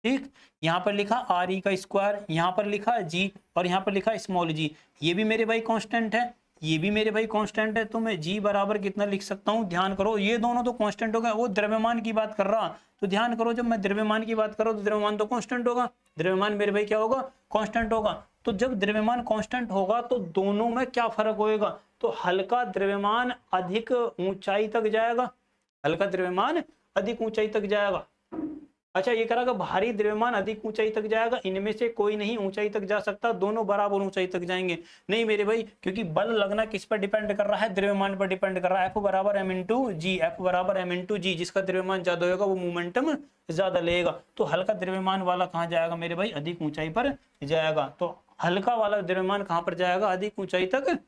ठीक, यहाँ पर लिखा आर ई का स्क्वायर, यहाँ पर लिखा जी और यहाँ पर लिखा स्मॉल जी, ये भी मेरे भाई कांस्टेंट है, ये भी मेरे भाई कांस्टेंट है, तो मैं जी बराबर कितना लिख सकता हूँ, ध्यान करो ये दोनों तो कांस्टेंट होगा, वो द्रव्यमान की बात कर रहा, तो ध्यान करो जब मैं द्रव्यमान की बात करूँ तो द्रव्यमान तो कांस्टेंट होगा, द्रव्यमान मेरे भाई क्या होगा, कांस्टेंट होगा। तो जब द्रव्यमान कांस्टेंट होगा तो दोनों में क्या फर्क होएगा, तो हल्का द्रव्यमान अधिक ऊंचाई तक जाएगा, हल्का द्रव्यमान अधिक ऊंचाई तक जाएगा। अच्छा ये करा भारी द्रव्यमान अधिक ऊंचाई तक जाएगा, इनमें से कोई नहीं ऊंचाई तक जा सकता, दोनों बराबर ऊंचाई तक जाएंगे, नहीं मेरे भाई, क्योंकि बल लगना किस पर डिपेंड कर रहा है, द्रव्यमान पर डिपेंड कर रहा है, एफ बराबर एम इंटू जी, एफ बराबर एम इंटू जी, जिसका द्रव्यमान ज्यादा होगा वो मोमेंटम ज्यादा लेगा, तो हल्का द्रव्यमान वाला कहाँ जाएगा मेरे भाई, अधिक ऊंचाई पर जाएगा, तो हल्का वाला द्रव्यमान कहाँ पर जाएगा, अधिक ऊंचाई तक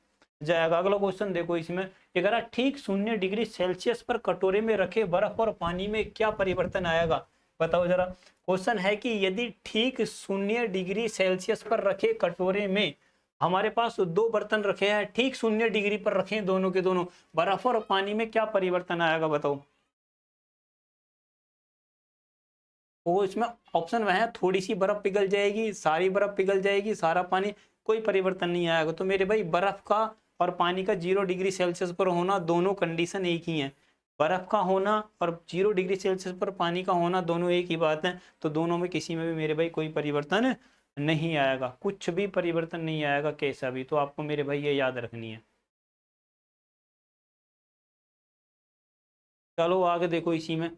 जाएगा। अगला क्वेश्चन देखो इसमें, अगर ठीक 0 डिग्री सेल्सियस पर कटोरे में रखे बर्फ और पानी में क्या परिवर्तन आएगा, बताओ जरा। क्वेश्चन है कि यदि ठीक 0 डिग्री सेल्सियस पर रखे कटोरे में, हमारे पास दो बर्तन रखे हैं, ठीक 0 डिग्री पर रखे दोनों के दोनों, बर्फ और पानी में क्या परिवर्तन आएगा बताओ। वो इसमें ऑप्शन वह है, थोड़ी सी बर्फ पिघल जाएगी, सारी बर्फ पिघल जाएगी, सारा पानी, कोई परिवर्तन नहीं आएगा। तो मेरे भाई बर्फ का और पानी का 0 डिग्री सेल्सियस पर होना दोनों कंडीशन एक ही है, बर्फ का होना और 0 डिग्री सेल्सियस पर पानी का होना दोनों एक ही बात है, तो दोनों में किसी में भी मेरे भाई कोई परिवर्तन नहीं आएगा, कुछ भी परिवर्तन नहीं आएगा कैसा भी, तो आपको मेरे भाई ये याद रखनी है। चलो आगे देखो इसी में,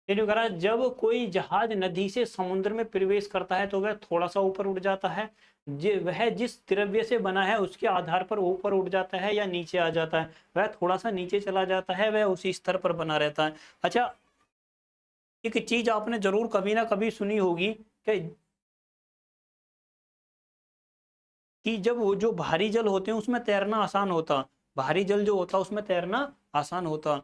जब कोई जहाज नदी से समुद्र में प्रवेश करता है तो वह थोड़ा सा ऊपर उड़ जाता है, वह जिस द्रव्य से बना है उसके आधार पर ऊपर उड़ जाता है या नीचे आ जाता है, वह थोड़ा सा नीचे चला जाता है, वह उसी स्तर पर बना रहता है। अच्छा एक चीज आपने जरूर कभी ना कभी सुनी होगी कि जब वो जो भारी जल होते हैं उसमें तैरना आसान होता, भारी जल जो होता उसमें तैरना आसान होता।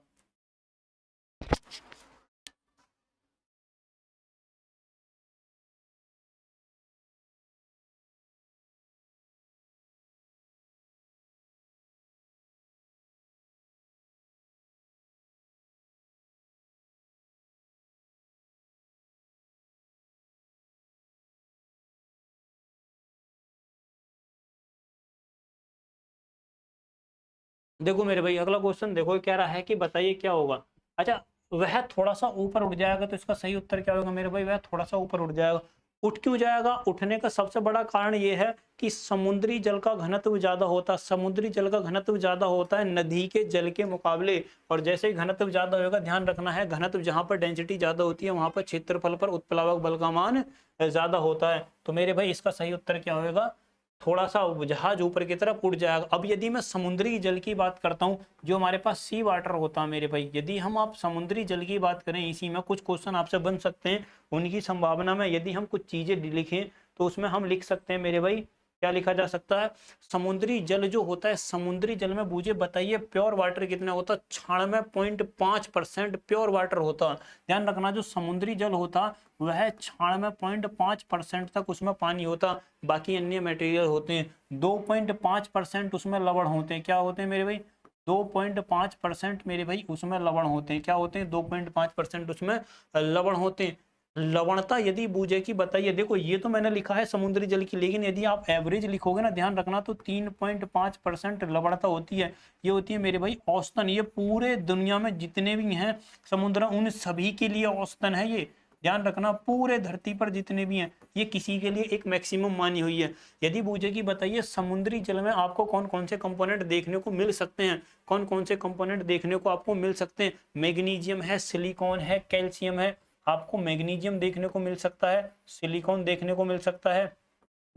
देखो मेरे भाई अगला क्वेश्चन देखो, कह रहा है कि बताइए क्या होगा। अच्छा वह थोड़ा सा ऊपर उठ जाएगा, तो इसका सही उत्तर क्या होगा मेरे भाई, वह थोड़ा सा ऊपर उठ जाएगा। उठ क्यों जाएगा, उठने का सबसे बड़ा कारण यह है कि समुद्री जल का घनत्व ज्यादा होता है, समुद्री जल का घनत्व ज्यादा होता है नदी के जल के मुकाबले, और जैसे ही घनत्व ज्यादा होगा, ध्यान रखना है घनत्व जहां पर डेंसिटी ज्यादा होती है वहां पर क्षेत्रफल पर उत्प्लावक बल का मान ज्यादा होता है, तो मेरे भाई इसका सही उत्तर क्या होगा, थोड़ा सा जहाज ऊपर की तरफ उड़ जाएगा। अब यदि मैं समुद्री जल की बात करता हूँ, जो हमारे पास सी वाटर होता है मेरे भाई, यदि हम आप समुद्री जल की बात करें, इसी में कुछ क्वेश्चन आपसे बन सकते हैं, उनकी संभावना में यदि हम कुछ चीजें लिखें तो उसमें हम लिख सकते हैं मेरे भाई, क्या लिखा जा सकता है, समुद्री जल जो होता है, समुद्री जल में मुझे बताइए प्योर वाटर कितना होता है, 96.5% प्योर वाटर होता। ध्यान रखना जो समुद्री जल होता वह 96.5% तक उसमें पानी होता, बाकी अन्य मटेरियल होते हैं, 2.5% उसमें लवण होते हैं, क्या होते हैं मेरे भाई, 2.5% मेरे भाई उसमें लवण होते हैं, क्या होते हैं, 2.5% उसमें लवण होते हैं। लवणता यदि बूझे की बताइए, देखो ये तो मैंने लिखा है समुद्री जल की, लेकिन यदि आप एवरेज लिखोगे ना, ध्यान रखना, तो 3.5% लवणता होती है। ये होती है मेरे भाई औसतन, ये पूरे दुनिया में जितने भी हैं समुद्र उन सभी के लिए औसतन है ये। ध्यान रखना, पूरे धरती पर जितने भी हैं ये किसी के लिए एक मैक्सिमम मानी हुई है। यदि बूझे की बताइए समुद्री जल में आपको कौन कौन से कंपोनेंट देखने को मिल सकते हैं, कौन कौन से कंपोनेंट देखने को आपको मिल सकते हैं। मैग्नीशियम है, सिलिकॉन है, कैल्शियम है। आपको मैग्नीशियम देखने को मिल सकता है, सिलिकॉन देखने को मिल सकता है,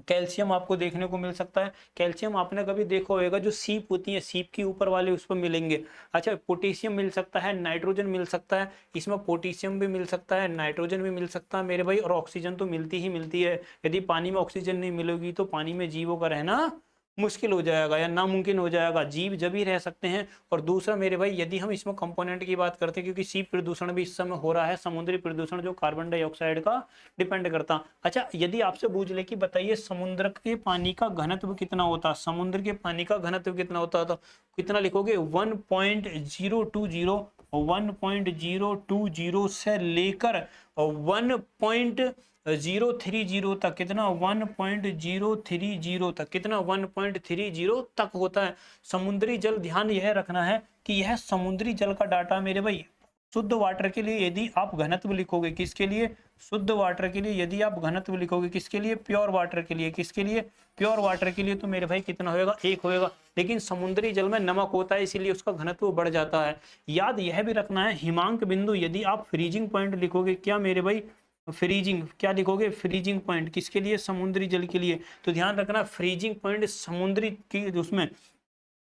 कैल्शियम आपको देखने को मिल सकता है। कैल्शियम आपने कभी देखा होगा, जो सीप होती है, सीप के ऊपर वाले उस पर मिलेंगे। अच्छा, पोटेशियम मिल सकता है, नाइट्रोजन मिल सकता है, इसमें पोटेशियम भी मिल सकता है, नाइट्रोजन भी मिल सकता है मेरे भाई, और ऑक्सीजन तो मिलती ही मिलती है। यदि पानी में ऑक्सीजन नहीं मिलेगी तो पानी में जीवों का रहना मुश्किल हो जाएगा या नामुमकिन हो जाएगा, जीव जब ही रह सकते हैं। और दूसरा मेरे भाई, यदि हम इसमें कंपोनेंट की बात करते हैं, क्योंकि सी प्रदूषण भी इस समय हो रहा है, समुद्री प्रदूषण जो कार्बन डाइऑक्साइड का डिपेंड करता। अच्छा, यदि आपसे पूछ ले कि बताइए समुद्र के पानी का घनत्व कितना होता, समुद्र के पानी का घनत्व कितना होता, तो कितना लिखोगे? 1.020, 1.020 से लेकर 1.030 तक, कितना? 1.030 तक, कितना? 1.30 तक होता है समुद्री जल। ध्यान यह रखना है कि यह समुद्री जल का डाटा मेरे भाई शुद्ध वाटर के लिए यदि आप घनत्व लिखोगे, किसके लिए? शुद्ध वाटर के लिए यदि आप घनत्व लिखोगे, किसके लिए? प्योर वाटर के लिए। किसके लिए? प्योर वाटर के लिए। तो मेरे भाई कितना होएगा? 1 होएगा। लेकिन समुद्री जल में नमक होता है, इसीलिए उसका घनत्व बढ़ जाता है। याद यह भी रखना है, हिमांक बिंदु यदि आप फ्रीजिंग पॉइंट लिखोगे, क्या मेरे भाई? फ्रीजिंग, क्या लिखोगे? Freezing point. किसके लिए? समुद्री जल के लिए। तो ध्यान रखना, फ्रीजिंग पॉइंट समुद्री की उसमें,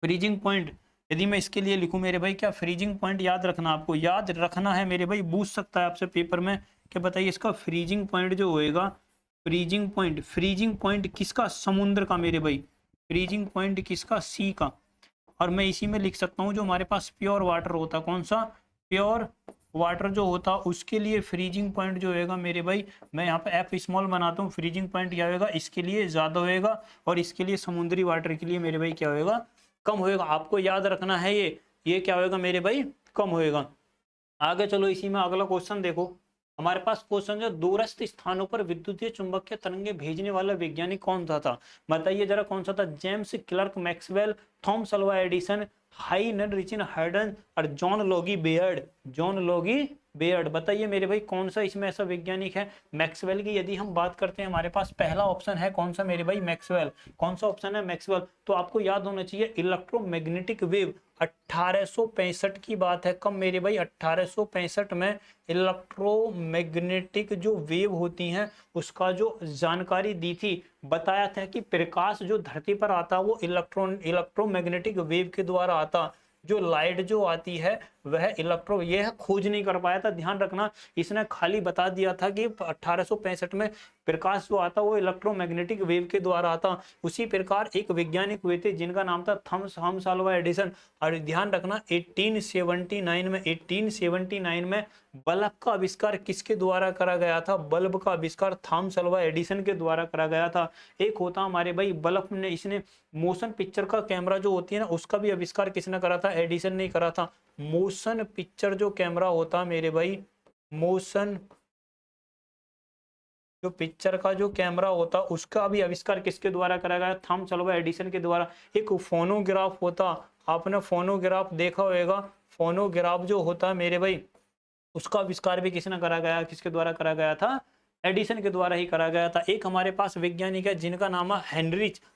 फ्रीजिंग पॉइंट यदि मैं इसके लिए लिखूं मेरे भाई, क्या फ्रीजिंग पॉइंट याद रखना, आपको याद रखना है मेरे भाई, पूछ सकता है आपसे पेपर में कि बताइए इसका फ्रीजिंग पॉइंट जो होएगा, फ्रीजिंग पॉइंट, फ्रीजिंग पॉइंट किसका? समुद्र का मेरे भाई। फ्रीजिंग पॉइंट किसका? सी का। और मैं इसी में लिख सकता हूँ जो हमारे पास प्योर वाटर होता, कौन सा? प्योर वाटर जो होता, उसके लिए फ्रीजिंग पॉइंट जो होएगा मेरे भाई, मैं यहाँ पे एफ स्मॉल बनाता हूँ, फ्रीजिंग पॉइंट क्या होएगा? इसके लिए ज्यादा होएगा, और इसके लिए समुद्री वाटर के लिए मेरे भाई क्या होएगा? कम होएगा। आपको याद रखना है ये क्या होएगा मेरे भाई? कम होएगा। आगे चलो, इसी में अगला क्वेश्चन देखो। हमारे पास क्वेश्चन जो दूरस्थ स्थानों पर विद्युतीय चुंबकीय तरंगे भेजने वाला वैज्ञानिक कौन सा था? बताइए जरा कौन सा था? James Clerk Maxwell, Thomas Alva Edison, Heinrich हार्डन और John Logie Baird. John Logie Baird. बताइए मेरे भाई कौन सा इसमें ऐसा वैज्ञानिक है? मैक्सवेल की यदि हम बात करते हैं, हमारे पास पहला ऑप्शन है कौन सा मेरे भाई? मैक्सवेल। कौन सा ऑप्शन है? मैक्सवेल। तो आपको याद होना चाहिए इलेक्ट्रोमैग्नेटिक वेव 1865 की बात है। कब मेरे भाई? 1865 में इलेक्ट्रोमैग्नेटिक जो वेव होती हैं उसका जो जानकारी दी थी, बताया था कि प्रकाश जो धरती पर आता वो इलेक्ट्रोमैग्नेटिक वेव के द्वारा आता। जो लाइट जो आती है वह यह खोज नहीं कर पाया था। ध्यान रखना, इसने खाली बता दिया था कि 1865 में प्रकाश जो आता वो इलेक्ट्रोमैग्नेटिक वेव के द्वारा आता। उसी प्रकार एक वैज्ञानिक हुए थे जिनका नाम था थॉमस अल्वा एडिसन। और ध्यान रखना 1879 में बल्ब का आविष्कार किसके द्वारा करा गया था? बल्ब का आविष्कार थॉमस अल्वा एडिसन के द्वारा करा गया था। एक होता हमारे भाई बल्ब ने, इसने मोशन पिक्चर का कैमरा जो होती है ना, उसका भी आविष्कार किसने करा था? एडिसन ने करा था। मोशन पिक्चर जो कैमरा होता मेरे भाई, मोशन जो पिक्चर का जो कैमरा होता उसका भी आविष्कार किसके द्वारा करा गया? थॉमस अल्वा एडिसन के द्वारा। एक फोनोग्राफ होता, आपने फोनोग्राफ देखा होगा। फोनोग्राफ जो होता मेरे भाई, उसका आविष्कार भी किसने करा गया? किसके द्वारा करा गया था? एडिसन के द्वारा ही करा गया था। एक हमारे पास वैज्ञानिक है जिनका नाम है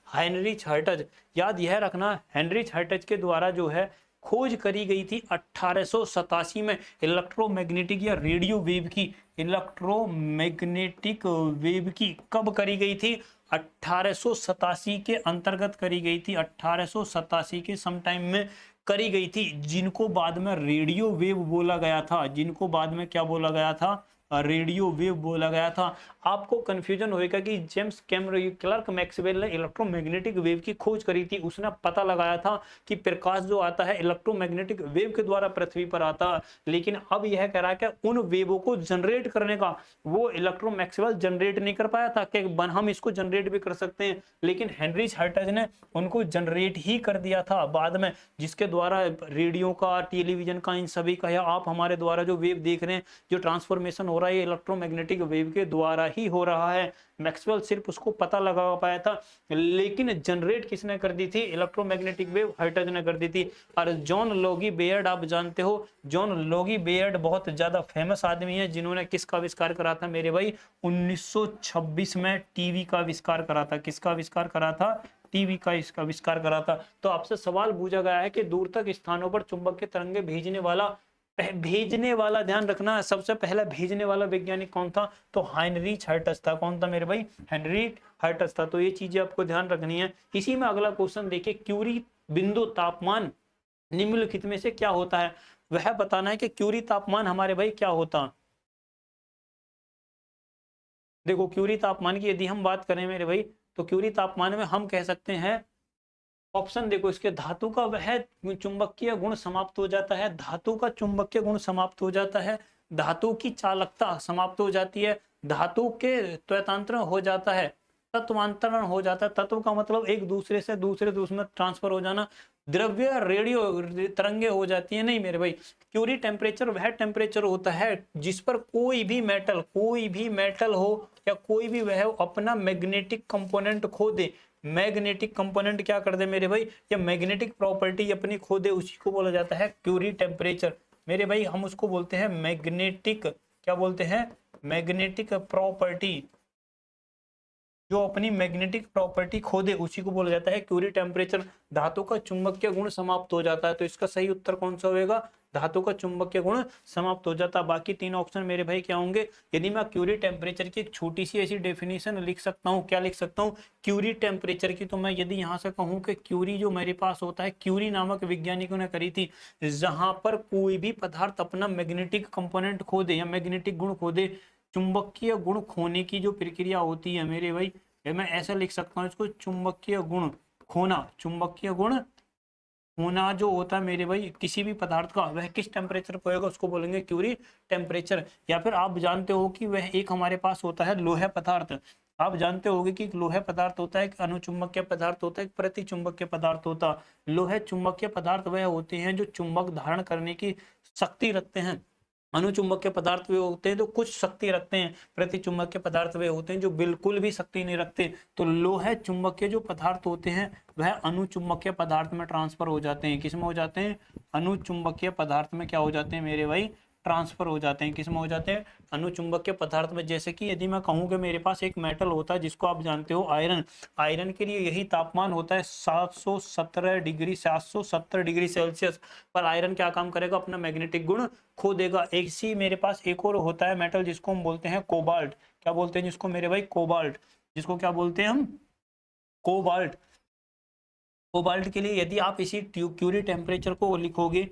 हाइनरिच हर्ट्ज। याद यह रखना, हाइनरिच हर्ट्ज के द्वारा जो है खोज करी गई थी 1887 में इलेक्ट्रोमैग्नेटिक या रेडियो वेव की। इलेक्ट्रोमैग्नेटिक वेव की कब करी गई थी? 1887 के अंतर्गत करी गई थी। 1887 के समटाइम में करी गई थी, जिनको बाद में रेडियो वेव बोला गया था। जिनको बाद में क्या बोला गया था? रेडियो वेव बोला गया था। आपको कंफ्यूजन होएगा कि जेम्स क्लर्क मैक्सवेल ने इलेक्ट्रोमैग्नेटिक वेव की खोज करी थी, उसने पता लगाया था कि प्रकाश जो आता है इलेक्ट्रोमैग्नेटिक वेव के द्वारा पृथ्वी पर आता, लेकिन अब यह कह रहा है कि उन वेवों को जनरेट करने का वो इलेक्ट्रो मैक्सवेल जनरेट नहीं कर पाया था कि हम इसको जनरेट भी कर सकते हैं, लेकिन हेनरी हर्ट्ज ने उनको जनरेट ही कर दिया था बाद में, जिसके द्वारा रेडियो का, टेलीविजन का, इन सभी का, या आप हमारे द्वारा जो वेव देख रहे हैं, जो ट्रांसफॉर्मेशन हो रहा है इलेक्ट्रोमैग्नेटिक वेव के द्वारा ही हो रहा है। मैक्सवेल सिर्फ उसको पता लगा पाया था, लेकिन जनरेट किसने कर दी थी? इलेक्ट्रोमैग्नेटिक वेव हर्ट्ज ने कर दी थी। और जॉन लोगी बेयर्ड, आप जानते हो जॉन लोगी बेयर्ड बहुत ज्यादा फेमस आदमी है, जिन्होंने किसका आविष्कार करा था मेरे भाई? 1926 में टीवी का आविष्कार करा था। किसका आविष्कार करा था? टीवी का इसका आविष्कार करा था। तो आपसे सवाल पूछा गया है कि दूर तक स्थानों पर चुंबक के तरंगे भेजने वाला ध्यान रखना है, सबसे पहला भेजने वाला वैज्ञानिक कौन था? तो हेनरी हर्ट्ज था। कौन था मेरे भाई? हेनरी हर्ट्ज था। तो ये चीजें आपको ध्यान रखनी है। इसी में अगला क्वेश्चन देखिए, क्यूरी बिंदु तापमान निम्नलिखित में से क्या होता है? वह बताना है कि क्यूरी तापमान हमारे भाई क्या होता। देखो क्यूरी तापमान की यदि हम बात करें मेरे भाई, तो क्यूरी तापमान में हम कह सकते हैं, ऑप्शन देखो इसके, धातु का वह चुंबकीय गुण समाप्त हो जाता है, धातु का चुंबकीय गुण समाप्त हो जाता है, धातु की चालकता समाप्त हो जाती है, धातु के त्वतांतरण हो जाता है, तत्वांतरण हो जाता है। तत्व का मतलब एक दूसरे से दूसरे में ट्रांसफर हो जाना, द्रव्य रेडियो तरंगे हो जाती है। नहीं मेरे भाई, क्यूरी टेम्परेचर वह टेम्परेचर होता है जिस पर कोई भी मेटल हो या कोई भी वह अपना मैग्नेटिक कंपोनेंट खो दे। मैग्नेटिक कंपोनेंट क्या कर दे मेरे भाई? या मैग्नेटिक प्रॉपर्टी अपनी खो दे, उसी को बोला जाता है क्यूरी टेम्परेचर मेरे भाई। हम उसको बोलते हैं मैग्नेटिक, क्या बोलते हैं? Magnetic property. जो अपनी मैग्नेटिक प्रॉपर्टी खो दे उसी को बोला जाता है क्यूरी टेम्परेचर। धातु का चुंबकीय गुण समाप्त हो जाता है, तो इसका सही उत्तर कौन सा होगा? धातु का चुंबकीय गुण समाप्त हो जाता है। बाकी तीन ऑप्शन मेरे भाई क्या होंगे? यदि मैं क्यूरी टेम्परेचर की एक छोटी सी ऐसी डेफिनेशन लिख सकता हूँ, क्या लिख सकता हूँ क्यूरी टेम्परेचर की? तो मैं यदि यहाँ से कहूँ कि क्यूरी जो मेरे पास होता है, क्यूरी नामक वैज्ञानिकों ने करी थी, जहां पर कोई भी पदार्थ अपना मैग्नेटिक कंपोनेंट खो दे या मैग्नेटिक गुण खो दे, चुंबकीय गुण खोने की जो प्रक्रिया होती है मेरे भाई, मैं ऐसा लिख सकता हूँ इसको, चुंबकीय गुण खोना। चुंबकीय गुण खोना जो होता है मेरे भाई किसी भी पदार्थ का, वह किस टेम्परेचर पर होगा? उसको बोलेंगे क्यूरी टेम्परेचर। या फिर आप जानते हो कि वह एक हमारे पास होता है लोहे पदार्थ। आप जानते होंगे कि एक लोहे पदार्थ होता है, एक अनुचुंबकीय पदार्थ होता है, एक प्रतिचुंबकीय पदार्थ होता है। लोहे चुंबकीय पदार्थ वह होते हैं जो चुंबक धारण करने की शक्ति रखते हैं। अनुचुंबकीय पदार्थ वे होते हैं जो कुछ शक्ति रखते हैं, प्रतिचुंबकीय पदार्थ वे होते हैं जो बिल्कुल भी शक्ति नहीं रखते। तो लोहे चुंबकीय जो पदार्थ होते हैं वह अनुचुंबकीय पदार्थ में ट्रांसफर हो जाते हैं। किस में हो जाते हैं? अनुचुंबकीय पदार्थ में क्या हो जाते हैं मेरे भाई? ट्रांसफर हो जाते हैं। किस में हो जाते हैं? अनुचुंबकीय पदार्थ में। जैसे कि यदि मैं कहूँ कि मेरे पास एक मेटल होता है जिसको आप जानते हो आयरन, आयरन के लिए यही तापमान होता है 770 डिग्री सेल्सियस पर। आयरन क्या काम करेगा? अपना मैग्नेटिक गुण खो देगा। एक सी मेरे पास एक और होता है मेटल जिसको हम बोलते हैं कोबाल्ट। क्या बोलते हैं जिसको मेरे भाई? कोबाल्ट। जिसको क्या बोलते हैं हम? कोबाल्ट। कोबाल्ट के लिए यदि आप इसी क्यूरी टेम्परेचर को लिखोगे,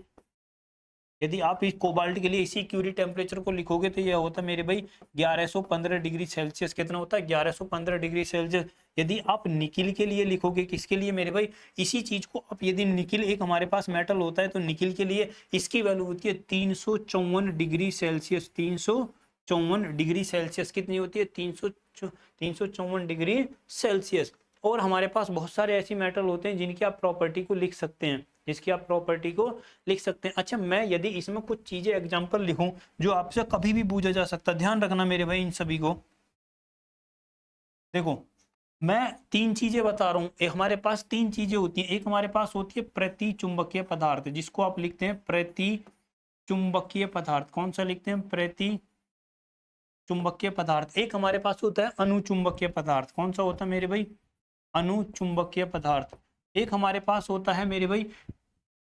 यदि आप इस कोबाल्ट के लिए इसी क्यूरी टेम्परेचर को लिखोगे तो यह होता है मेरे भाई 1115 डिग्री सेल्सियस। कितना होता है? 1115 डिग्री सेल्सियस। यदि आप निकिल के लिए लिखोगे, किसके लिए मेरे भाई? इसी चीज को आप यदि निकिल एक हमारे पास मेटल होता है तो निकिल के लिए इसकी वैल्यू होती है 354 डिग्री सेल्सियस। 354 डिग्री सेल्सियस कितनी होती है? 354 डिग्री सेल्सियस। और हमारे पास बहुत सारे ऐसी मेटल होते हैं जिनकी आप प्रॉपर्टी को लिख सकते हैं, जिसकी आप प्रॉपर्टी को लिख सकते हैं। अच्छा, मैं यदि इसमें कुछ चीजें एग्जांपल लिखूं जो आपसे कभी भी पूछा जा सकता, ध्यान रखना मेरे भाई इन सभी को। देखो मैं तीन चीजें बता रहा हूं, एक हमारे पास तीन चीजें होती हैं। एक हमारे पास होती है प्रति चुंबकीय पदार्थ, जिसको आप लिखते हैं प्रति चुंबकीय पदार्थ। कौन सा लिखते हैं? प्रति चुंबकीय पदार्थ। एक हमारे पास होता है अनुचुंबकीय पदार्थ। कौन सा होता है मेरे भाई? अनुचुंबकीय पदार्थ। एक हमारे पास होता है मेरे भाई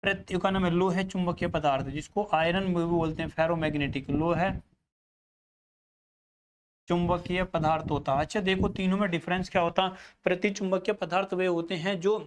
प्रत्यय का नाम है लोहे चुंबकीय पदार्थ, जिसको आयरन में भी बोलते हैं, फेरोमैग्नेटिक। लोहे चुंबकीय पदार्थ होता है। अच्छा देखो तीनों में डिफरेंस क्या होता है? प्रति चुंबकीय पदार्थ वे होते हैं जो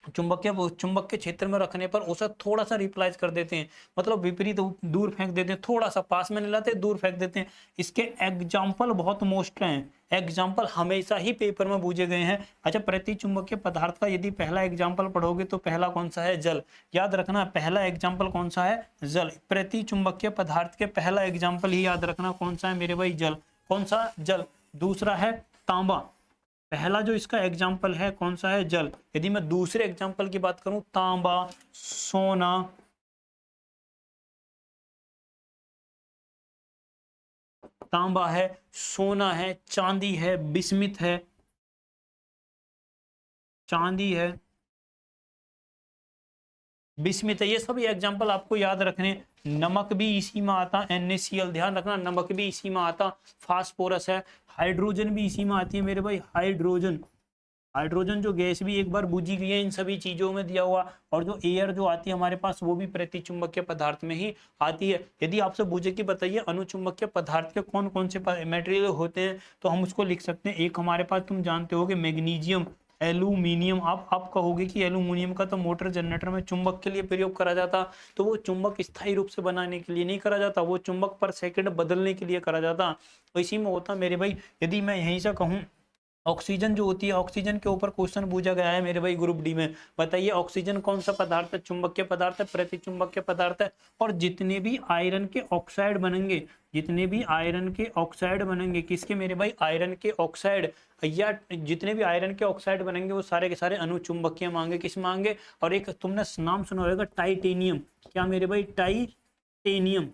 चुंबक के क्षेत्र में रखने पर उसे थोड़ा सा रिप्लाइज कर देते हैं, मतलब विपरीत दूर फेंक देते हैं, थोड़ा सा पास में नहीं लाते, दूर फेंक देते हैं। इसके एग्जाम्पल बहुत मोस्ट हैं, एग्जाम्पल हमेशा ही पेपर में पूछे गए हैं। अच्छा, प्रति चुंबकीय पदार्थ का यदि पहला एग्जाम्पल पढ़ोगे तो पहला कौन सा है? जल। याद रखना, पहला एग्जाम्पल कौन सा है? जल। प्रति चुंबकीय पदार्थ के पहला एग्जाम्पल ही याद रखना कौन सा है मेरे भाई? जल। कौन सा? जल। दूसरा है तांबा। पहला जो इसका एग्जाम्पल है कौन सा है? जल। यदि मैं दूसरे एग्जाम्पल की बात करूं, तांबा, सोना, तांबा है, सोना है, चांदी है, बिस्मिथ है, चांदी है, बिस्मिथ है, ये सभी एग्जाम्पल आपको याद रखने। नमक भी इसी में आता, NaCl, ध्यान रखना, नमक भी इसी में आता। फास्फोरस है, हाइड्रोजन भी इसी में आती है मेरे भाई, हाइड्रोजन। हाइड्रोजन जो गैस भी एक बार बुझी गई है इन सभी चीजों में दिया हुआ। और जो एयर जो आती है हमारे पास वो भी प्रतिचुंबकीय पदार्थ में ही आती है। यदि आपसे पूछे कि बताइए अनुचुंबकीय पदार्थ के कौन कौन से मटेरियल होते हैं, तो हम उसको लिख सकते हैं। एक हमारे पास तुम जानते हो कि मैग्नीशियम, एल्यूमिनियम। आप कहोगे कि एल्यूमिनियम का तो मोटर जनरेटर में चुंबक के लिए प्रयोग करा जाता, तो वो चुंबक स्थायी रूप से बनाने के लिए नहीं करा जाता, वो चुंबक पर सेकंड बदलने के लिए करा जाता। तो इसी में होता मेरे भाई। यदि मैं यहीं से कहूँ, ऑक्सीजन जो होती है, ऑक्सीजन के ऊपर क्वेश्चन पूछा गया है मेरे भाई ग्रुप डी में। बताइए ऑक्सीजन कौन सा पदार्थ है? चुंबकीय पदार्थ है, प्रतिचुंबकीय पदार्थ है। और जितने भी आयरन के ऑक्साइड बनेंगे, जितने भी आयरन के ऑक्साइड बनेंगे, किसके मेरे भाई? आयरन के ऑक्साइड, या जितने भी आयरन के ऑक्साइड बनेंगे वो सारे के सारे अनुचुंबकीय मांगे। किस मांगे? और एक तुमने नाम सुना होगा टाइटेनियम। क्या मेरे भाई? टाइटेनियम।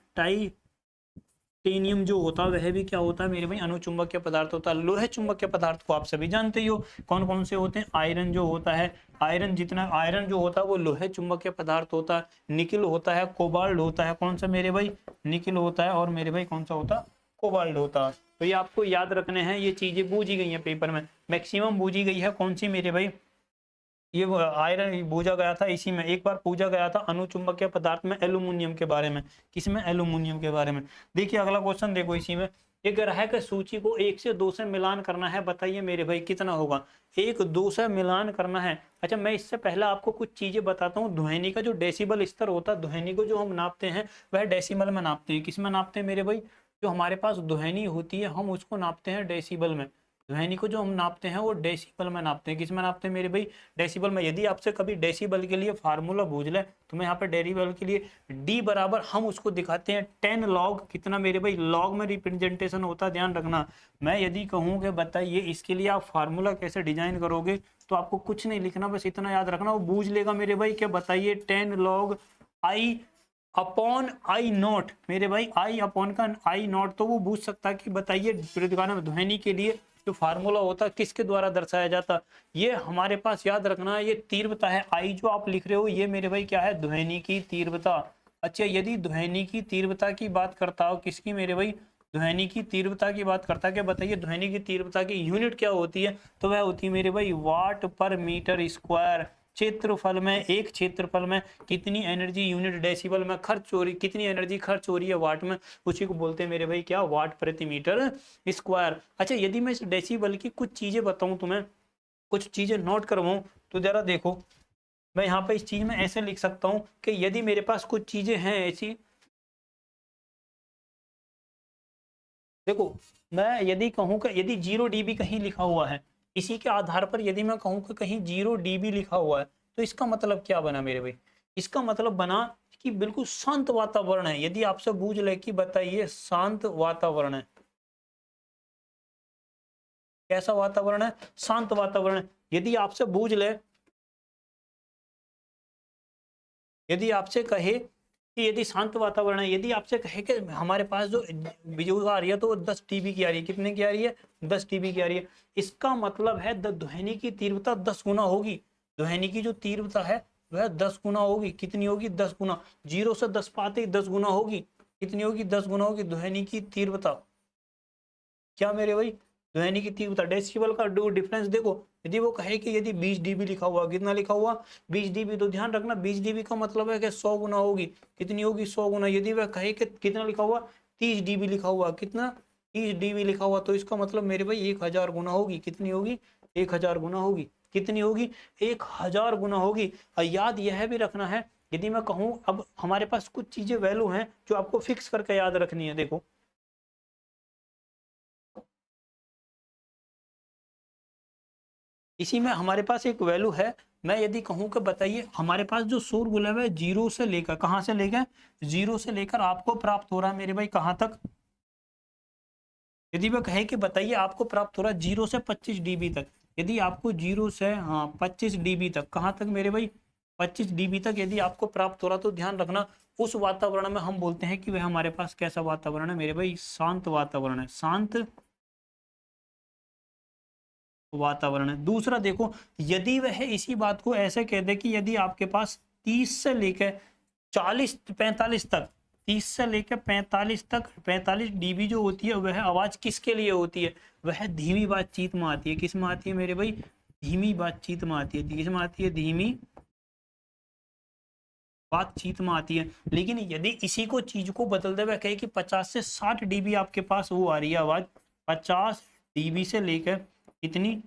टेनियम जो होता है वह भी क्या होता है मेरे भाई? अनुचुंबकीय पदार्थ होता है। लोहे चुंबकीय पदार्थ को आप सभी जानते ही हो, कौन कौन से होते हैं? आयरन जो होता है, आयरन जो होता है वो लोहे चुंबकीय पदार्थ होता है। निकिल होता है, कोबाल्ट होता है। कौन सा मेरे भाई? निकिल होता है। और मेरे भाई कौन सा होता है? कोबाल्ट होता है। तो ये आपको याद रखने हैं, ये चीजें पूछी गई हैं पेपर में, मैक्सिमम पूछी गई है। कौन सी मेरे भाई? ये आयरन पूछा गया था, इसी में एक बार पूछा गया था अनुचुंबकीय पदार्थ में एल्यूमिनियम के बारे में। किसमें? एल्यूमिनियम के बारे में। देखिए अगला क्वेश्चन देखो इसी में। एक ग्राहक की सूची को 1 से 2 से मिलान करना है, बताइए मेरे भाई कितना होगा? 1 2 से मिलान करना है। अच्छा, मैं इससे पहले आपको कुछ चीजें बताता हूँ। ध्वनि का जो डेसिबल स्तर होता है, ध्वनि को जो हम नापते हैं वह डेसिबल में नापते हैं। किसमें नापते हैं मेरे भाई? जो हमारे पास ध्वनि होती है हम उसको नापते हैं डेसिबल में। ध्वनि को जो हम नापते हैं वो डेसिबल में नापते हैं। किस में नापते हैं मेरे भाई? डेसिबल में। यदि आपसे कभी डेसिबल के लिए फार्मूला पूछ ले तो मैं यहाँ पे डेसिबल के लिए डी बराबर हम उसको दिखाते हैं 10 लॉग। कितना मेरे भाई? लॉग में रिप्रेजेंटेशन होता है, ध्यान रखना। मैं यदि कहूँ कि बताइए इसके लिए आप फार्मूला कैसे डिजाइन करोगे, तो आपको कुछ नहीं लिखना, बस इतना याद रखना, वो बूझ लेगा मेरे भाई। क्या बताइए? 10 log I upon I not मेरे भाई, आई अपॉन का आई नॉट, तो वो पूछ सकता है कि बताइए ध्वनि के लिए जो फार्मूला होता है किसके द्वारा दर्शाया जाता। ये हमारे पास याद रखना है, ये तीव्रता है। आई जो आप लिख रहे हो ये मेरे भाई क्या है? ध्वनि की तीव्रता। अच्छा, यदि ध्वनि की तीव्रता की बात करता हो, किसकी मेरे भाई? ध्वनि की तीव्रता की बात करता है। क्या बताइए ध्वनि की तीव्रता की यूनिट क्या होती है? तो वह होती है मेरे भाई वाट पर मीटर स्क्वायर। क्षेत्रफल में, एक क्षेत्रफल में कितनी एनर्जी यूनिट डेसिबल में खर्च हो रही, कितनी एनर्जी खर्च हो रही है वाट में, उसी को बोलते हैं मेरे भाई क्या? वाट प्रति मीटर स्क्वायर। अच्छा, यदि मैं इस डेसिबल की कुछ चीजें बताऊं तुम्हें, कुछ चीजें नोट करवाऊं, तो जरा देखो। मैं यहाँ पे इस चीज में ऐसे लिख सकता हूं कि यदि मेरे पास कुछ चीजें हैं ऐसी, देखो मैं यदि कहूं कि यदि 0 dB कहीं लिखा हुआ है, इसी के आधार पर यदि मैं कहूं कि कहीं 0 dB लिखा हुआ है, तो इसका मतलब क्या बना मेरे भाई? इसका मतलब बना कि बिल्कुल शांत वातावरण है। यदि आपसे पूछ ले कि बताइए शांत वातावरण है, कैसा वातावरण है? शांत वातावरण है। यदि आपसे पूछ ले, यदि आपसे कहे कि यदि शांत वातावरण है, यदि आपसे कहे कि हमारे पास जो बिजली आ रही है तो वो 10 dB की आ रही है, कितने की आ रही है? 10 dB की आ रही है। इसका मतलब है ध्वनि की तीव्रता 10 गुना होगी। ध्वनि की जो तीव्रता है वह 10 गुना होगी। कितनी होगी? 10 गुना। 0 से 10 पाते ही 10 गुना होगी। कितनी होगी? 10 गुना होगी ध्वनि की तीव्रता। क्या मेरे भाई? ध्वनि की तीव्रता, डेसिबल का दो डिफरेंस देखो। यदि वो कहे कि यदि 20 dB लिखा हुआ, कितना लिखा हुआ? 20 dB, तो ध्यान रखना 20 dB का मतलब है कि 100 गुना होगी। कितनी होगी? 100 गुना। यदि वह कहे कि कितना लिखा हुआ? 30 dB लिखा हुआ, कितना? 30 dB लिखा हुआ, तो इसका मतलब मेरे भाई 1000 गुना होगी। कितनी होगी? 1000 गुना होगी। कितनी होगी, 1000 गुना होगी। और याद यह भी रखना है, यदि मैं कहूं अब हमारे पास कुछ चीजें वैल्यू हैं जो आपको फिक्स करके याद रखनी है। देखो इसी में हमारे पास एक वैल्यू है, मैं यदि कहूं कि बताइए हमारे पास जो शोरगुल है जीरो से लेकर, कहां से लेकर, जीरो से लेकर आपको प्राप्त हो रहा है मेरे भाई कहां तक, यदि वह कहे कि बताइए आपको प्राप्त हो रहा है 0 से 25 डीबी तक, यदि आपको 0 से 25 डीबी तक, कहां तक मेरे भाई 25 डीबी तक यदि आपको प्राप्त हो रहा, तो ध्यान रखना उस वातावरण में हम बोलते हैं कि वह हमारे पास कैसा वातावरण है मेरे भाई, शांत वातावरण है, शांत वातावरण है। दूसरा देखो, यदि वह इसी बात को ऐसे कह दे कि यदि आपके पास 30 से लेकर 40 45 तक, 30 से लेकर 45 तक, 45 डीबी जो होती है वह आवाज किसके लिए होती है, वह धीमी बातचीत में आती है। किस में आती है मेरे भाई, धीमी बातचीत में आती है। किस में आती है, धीमी बातचीत में आती है। लेकिन यदि इसी को चीज को बदलते हुए कहे कि 50 से 60 डीबी आपके पास वो आ रही है आवाज, 50 डीबी से लेकर इतनी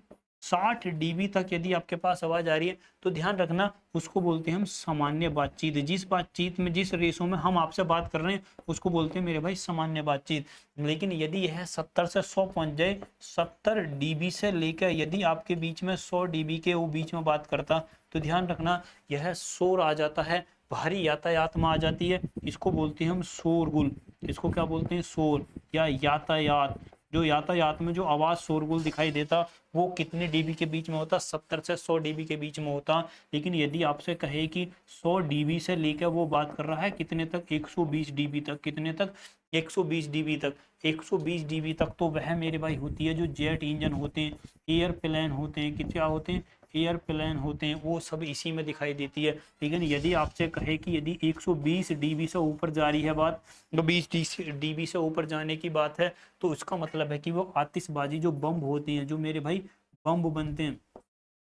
60 डीबी तक यदि आपके पास आवाज आ रही है, तो ध्यान रखना उसको बोलते हैं हम सामान्य बातचीत। जिस बातचीत में, जिस रेशो में हम आपसे बात कर रहे हैं उसको बोलते हैं मेरे भाई सामान्य बातचीत। लेकिन यदि यह 70 से 100 पहुंच जाए, 70 डीबी से लेकर यदि आपके बीच में 100 डीबी के वो बीच में बात करता, तो ध्यान रखना यह शोर आ जाता है, भारी यातायात में आ जाती है। इसको बोलते हैं हम शोरगुल। इसको क्या बोलते हैं, शोर या यातायात। जो यातायात में जो आवाज शोरगुल दिखाई देता वो कितने डीबी के बीच में होता, 70 से 100 डीबी के बीच में होता। लेकिन यदि आपसे कहे कि 100 डीबी से लेकर वो बात कर रहा है कितने तक, 120 डीबी तक, कितने तक, 120 डीबी तक, 120 डीबी तक, तो वह मेरे भाई होती है जो जेट इंजन होते हैं, एयरप्लेन होते हैं, क्या होते हैं, एयरप्लेन होते हैं, वो सब इसी में दिखाई देती है। लेकिन यदि आपसे कहे कि यदि 120 डीबी से ऊपर जा रही है बात, तो 20 डीबी से ऊपर जाने की बात है, तो उसका मतलब है कि वो आतिशबाजी जो बम होती हैं, जो मेरे भाई बम बनते हैं,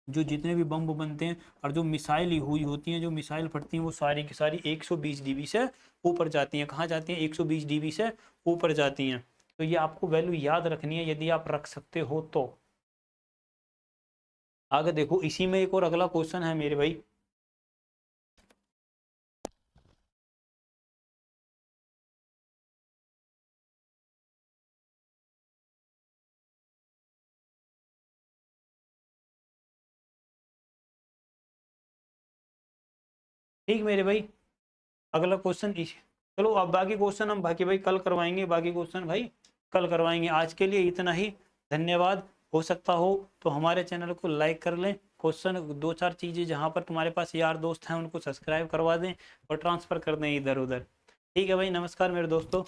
जो जितने भी बम बनते हैं और जो मिसाइल हुई होती हैं, जो मिसाइल फटती हैं, वो सारी की सारी 120 डीबी से ऊपर जाती हैं। कहाँ जाती हैं, 120 डीबी से ऊपर जाती हैं। तो ये आपको वैल्यू याद रखनी है, यदि आप रख सकते हो तो। आगे देखो, इसी में एक और अगला क्वेश्चन है मेरे भाई, ठीक मेरे भाई। अगला क्वेश्चन चलो अब बाकी क्वेश्चन हम बाकी भाई कल करवाएंगे, बाकी क्वेश्चन भाई कल करवाएंगे। आज के लिए इतना ही, धन्यवाद। हो सकता हो तो हमारे चैनल को लाइक कर लें, क्वेश्चन 2-4 चीजें जहां पर तुम्हारे पास यार दोस्त हैं उनको सब्सक्राइब करवा दें और ट्रांसफर कर दें इधर उधर। ठीक है भाई, नमस्कार मेरे दोस्तों।